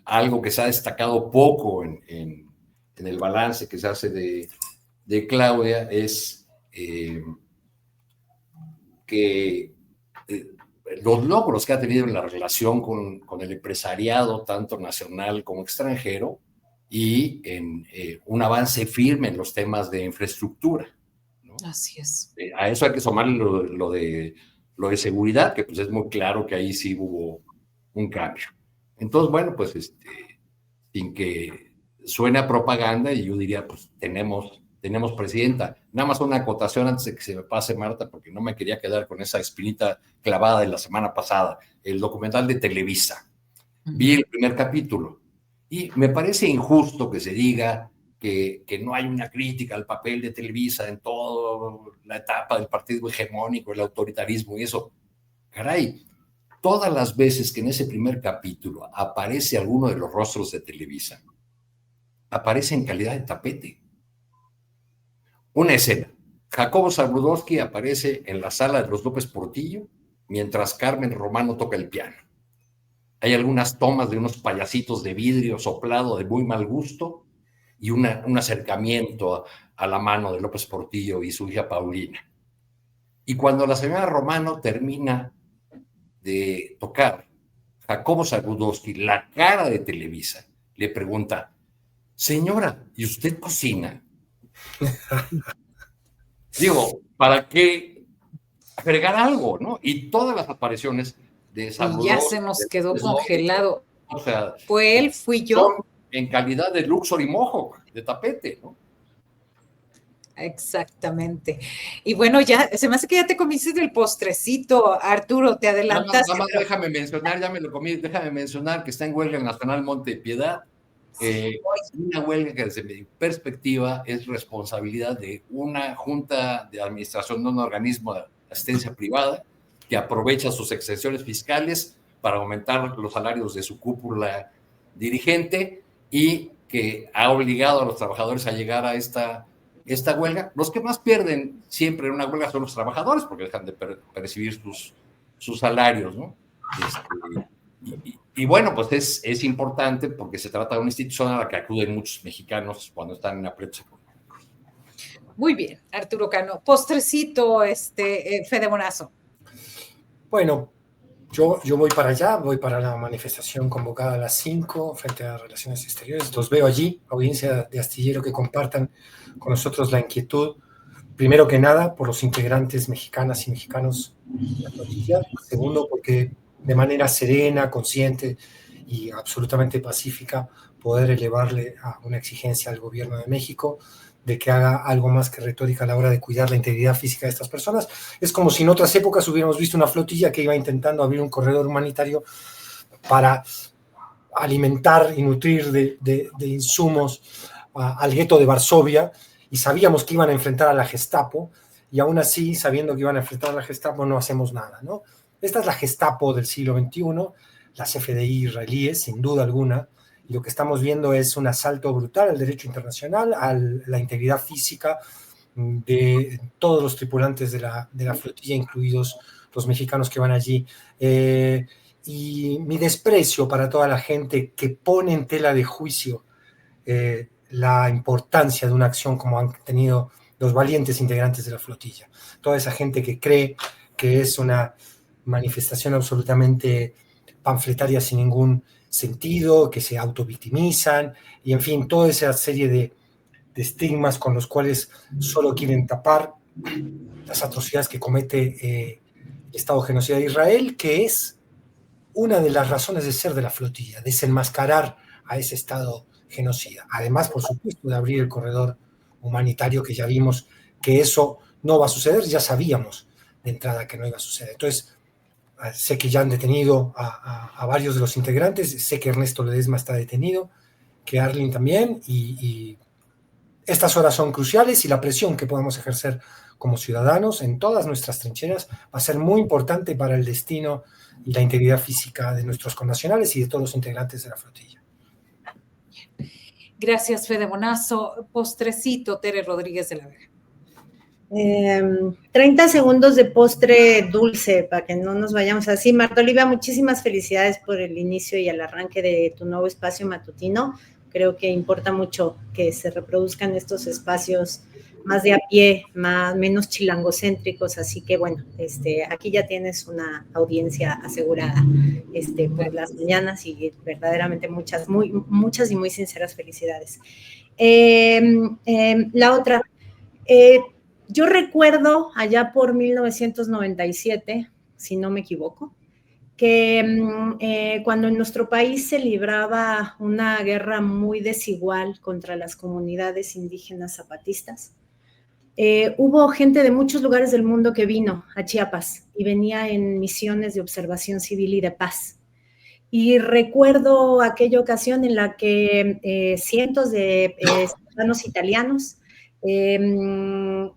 Speaker 4: algo que se ha destacado poco en el balance que se hace de Claudia es que los logros que ha tenido en la relación con el empresariado, tanto nacional como extranjero, y en un avance firme en los temas de infraestructura, ¿no?
Speaker 1: Así es.
Speaker 4: A eso hay que sumar lo de seguridad, que pues es muy claro que ahí sí hubo un cambio. Entonces, bueno, pues sin que suene a propaganda, y yo diría, pues tenemos presidenta. Nada más una acotación antes de que se me pase, Marta, porque no me quería quedar con esa espinita clavada de la semana pasada. El documental de Televisa. Vi el primer capítulo y me parece injusto que se diga que no hay una crítica al papel de Televisa en toda la etapa del partido hegemónico, el autoritarismo y eso. Caray, todas las veces que en ese primer capítulo aparece alguno de los rostros de Televisa, aparece en calidad de tapete. Una escena. Jacobo Zabludowski aparece en la sala de los López Portillo mientras Carmen Romano toca el piano. Hay algunas tomas de unos payasitos de vidrio soplado de muy mal gusto y un acercamiento a la mano de López Portillo y su hija Paulina. Y cuando la señora Romano termina de tocar, Jacobo Zabludowski, la cara de Televisa, le pregunta: señora, ¿y usted cocina? Digo, ¿para qué agregar algo, no? Y todas las apariciones de Zabludowski,
Speaker 1: ya se nos quedó congelado.
Speaker 4: O sea,
Speaker 1: fue él, fui yo.
Speaker 4: Son en calidad de Luxor y Mojo, de tapete, ¿no?
Speaker 1: Exactamente. Y bueno, ya se me hace que ya te comiste del postrecito, Arturo, te adelantaste.
Speaker 4: Nada más déjame mencionar, ya me lo comí, déjame mencionar que está en huelga el Nacional Monte de Piedad. Una huelga que desde mi perspectiva es responsabilidad de una junta de administración de un organismo de asistencia privada que aprovecha sus exenciones fiscales para aumentar los salarios de su cúpula dirigente y que ha obligado a los trabajadores a llegar a esta huelga. Los que más pierden siempre en una huelga son los trabajadores porque dejan de percibir sus salarios, ¿no? Y bueno, pues es importante porque se trata de una institución a la que acuden muchos mexicanos cuando están en aprietos económicos.
Speaker 1: Muy bien, Arturo Cano. Postrecito, Fede Bonazo.
Speaker 2: Bueno, yo voy para allá, voy para la manifestación convocada a las 5 frente a Relaciones Exteriores. Los veo allí, audiencia de Astillero, que compartan con nosotros la inquietud, primero que nada, por los integrantes mexicanas y mexicanos de la flotilla. Segundo, porque de manera serena, consciente y absolutamente pacífica poder elevarle a una exigencia al gobierno de México de que haga algo más que retórica a la hora de cuidar la integridad física de estas personas. Es como si en otras épocas hubiéramos visto una flotilla que iba intentando abrir un corredor humanitario para alimentar y nutrir de insumos al gueto de Varsovia, y sabíamos que iban a enfrentar a la Gestapo, y aún así, sabiendo que iban a enfrentar a la Gestapo, no hacemos nada, ¿no? Esta es la Gestapo del siglo XXI, las FDI israelíes, sin duda alguna, y lo que estamos viendo es un asalto brutal al derecho internacional, a la integridad física de todos los tripulantes de la flotilla, incluidos los mexicanos que van allí. Y mi desprecio para toda la gente que pone en tela de juicio la importancia de una acción como han tenido los valientes integrantes de la flotilla. Toda esa gente que cree que es una manifestación absolutamente panfletaria sin ningún sentido, que se autovictimizan, y en fin, toda esa serie de estigmas con los cuales solo quieren tapar las atrocidades que comete el Estado genocida de Israel, que es una de las razones de ser de la flotilla, desenmascarar a ese Estado genocida. Además, por supuesto, de abrir el corredor humanitario, que ya vimos que eso no va a suceder, ya sabíamos de entrada que no iba a suceder. Entonces, sé que ya han detenido a varios de los integrantes, sé que Ernesto Ledesma está detenido, que Arlen también, y Estas horas son cruciales y la presión que podemos ejercer como ciudadanos en todas nuestras trincheras va a ser muy importante para el destino y la integridad física de nuestros connacionales y de todos los integrantes de la flotilla.
Speaker 1: Gracias, Fede Bonazo. Postrecito, Tere Rodríguez de la Vega.
Speaker 3: 30 segundos de postre dulce para que no nos vayamos así. Marta Olivia, muchísimas felicidades por el inicio y el arranque de tu nuevo espacio matutino. Creo que importa mucho que se reproduzcan estos espacios más de a pie, menos chilangocéntricos, así que bueno, aquí ya tienes una audiencia asegurada por las mañanas y verdaderamente muchas y muy sinceras felicidades. La otra, yo recuerdo allá por 1997, si no me equivoco, que cuando en nuestro país se libraba una guerra muy desigual contra las comunidades indígenas zapatistas, hubo gente de muchos lugares del mundo que vino a Chiapas y venía en misiones de observación civil y de paz. Y recuerdo aquella ocasión en la que cientos de ciudadanos italianos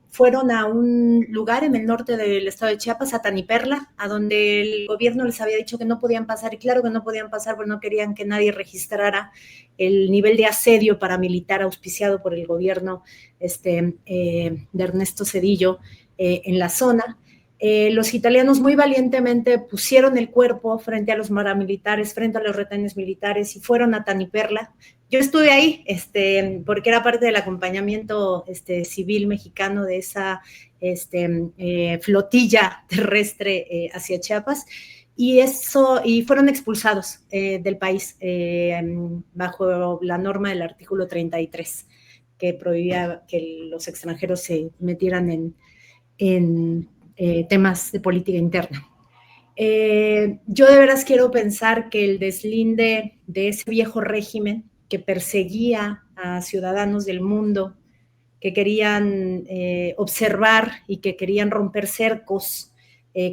Speaker 3: fueron a un lugar en el norte del estado de Chiapas, a Taniperla, a donde el gobierno les había dicho que no podían pasar, y claro que no podían pasar porque no querían que nadie registrara el nivel de asedio paramilitar auspiciado por el gobierno de Ernesto Zedillo en la zona. Los italianos muy valientemente pusieron el cuerpo frente a los paramilitares, frente a los retenes militares y fueron a Taniperla. Yo estuve ahí porque era parte del acompañamiento civil mexicano de esa flotilla terrestre hacia Chiapas y fueron expulsados del país bajo la norma del artículo 33 que prohibía que los extranjeros se metieran en temas de política interna. Yo de veras quiero pensar que el deslinde de ese viejo régimen que perseguía a ciudadanos del mundo que querían observar y que querían romper cercos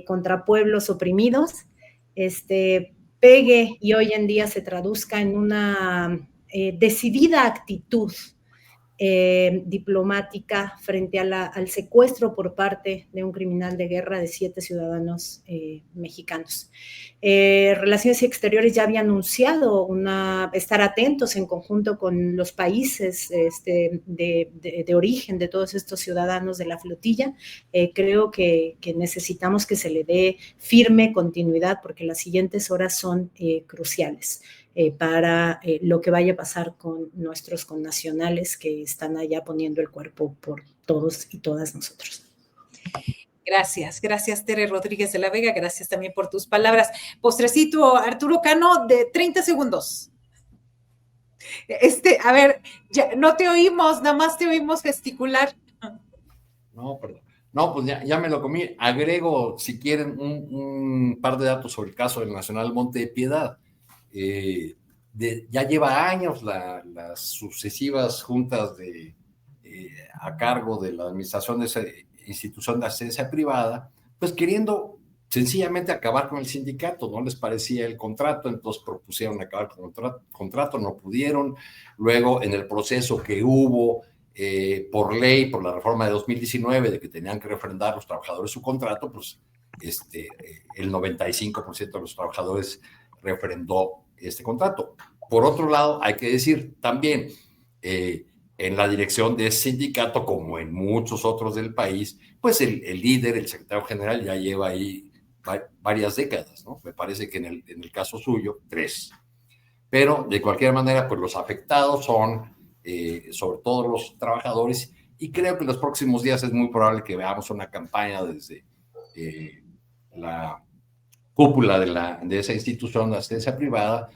Speaker 3: contra pueblos oprimidos, pegue y hoy en día se traduzca en una decidida actitud diplomática frente al secuestro por parte de un criminal de guerra de 7 ciudadanos mexicanos. Relaciones Exteriores ya había anunciado estar atentos en conjunto con los países de origen de todos estos ciudadanos de la flotilla. Creo que necesitamos que se le dé firme continuidad porque las siguientes horas son cruciales. Para lo que vaya a pasar con nuestros connacionales que están allá poniendo el cuerpo por todos y todas nosotros.
Speaker 1: Gracias, Tere Rodríguez de la Vega, gracias también por tus palabras. Postrecito, Arturo Cano, de 30 segundos. A ver, ya, no te oímos, nada más te oímos gesticular.
Speaker 4: No, perdón. No, pues ya me lo comí. Agrego, si quieren, un par de datos sobre el caso del Nacional Monte de Piedad. Ya lleva años las sucesivas juntas a cargo de la administración de esa institución de asistencia privada, pues queriendo sencillamente acabar con el sindicato, no les parecía el contrato, entonces propusieron acabar con el contrato, no pudieron. Luego, en el proceso que hubo por ley, por la reforma de 2019, de que tenían que refrendar los trabajadores su contrato, pues el 95% de los trabajadores refrendó este contrato. Por otro lado, hay que decir también, en la dirección de ese sindicato, como en muchos otros del país, pues el líder, el secretario general, ya lleva ahí varias décadas, ¿no? Me parece que en el caso suyo, 3. Pero, de cualquier manera, pues los afectados son, sobre todo los trabajadores, y creo que en los próximos días es muy probable que veamos una campaña desde la cúpula de esa institución de asistencia privada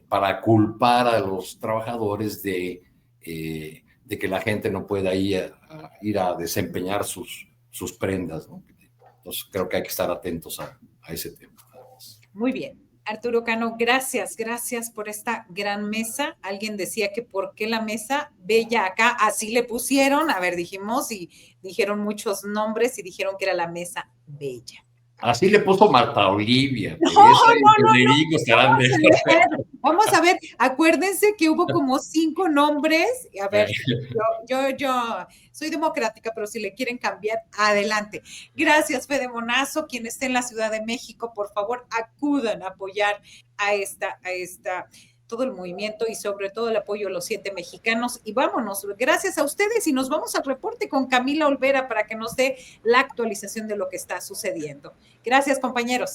Speaker 4: para culpar a los trabajadores de que la gente no pueda ir a desempeñar sus prendas, ¿no? Entonces creo que hay que estar atentos a ese tema.
Speaker 1: Muy bien. Arturo Cano, gracias por esta gran mesa. Alguien decía que ¿por qué la mesa bella acá? Así le pusieron, a ver, dijimos y dijeron muchos nombres y dijeron que era la mesa bella.
Speaker 4: Así le puso Marta Olivia.
Speaker 1: No,
Speaker 4: Federico estarán
Speaker 1: Vamos a ver, acuérdense que hubo como 5 nombres. A ver, yo soy democrática, pero si le quieren cambiar, adelante. Gracias, Fede Monazo. Quien esté en la Ciudad de México, por favor, acudan a apoyar a todo el movimiento y sobre todo el apoyo a los 7 mexicanos. Y vámonos, gracias a ustedes, y nos vamos al reporte con Camila Olvera para que nos dé la actualización de lo que está sucediendo. Gracias, compañeros.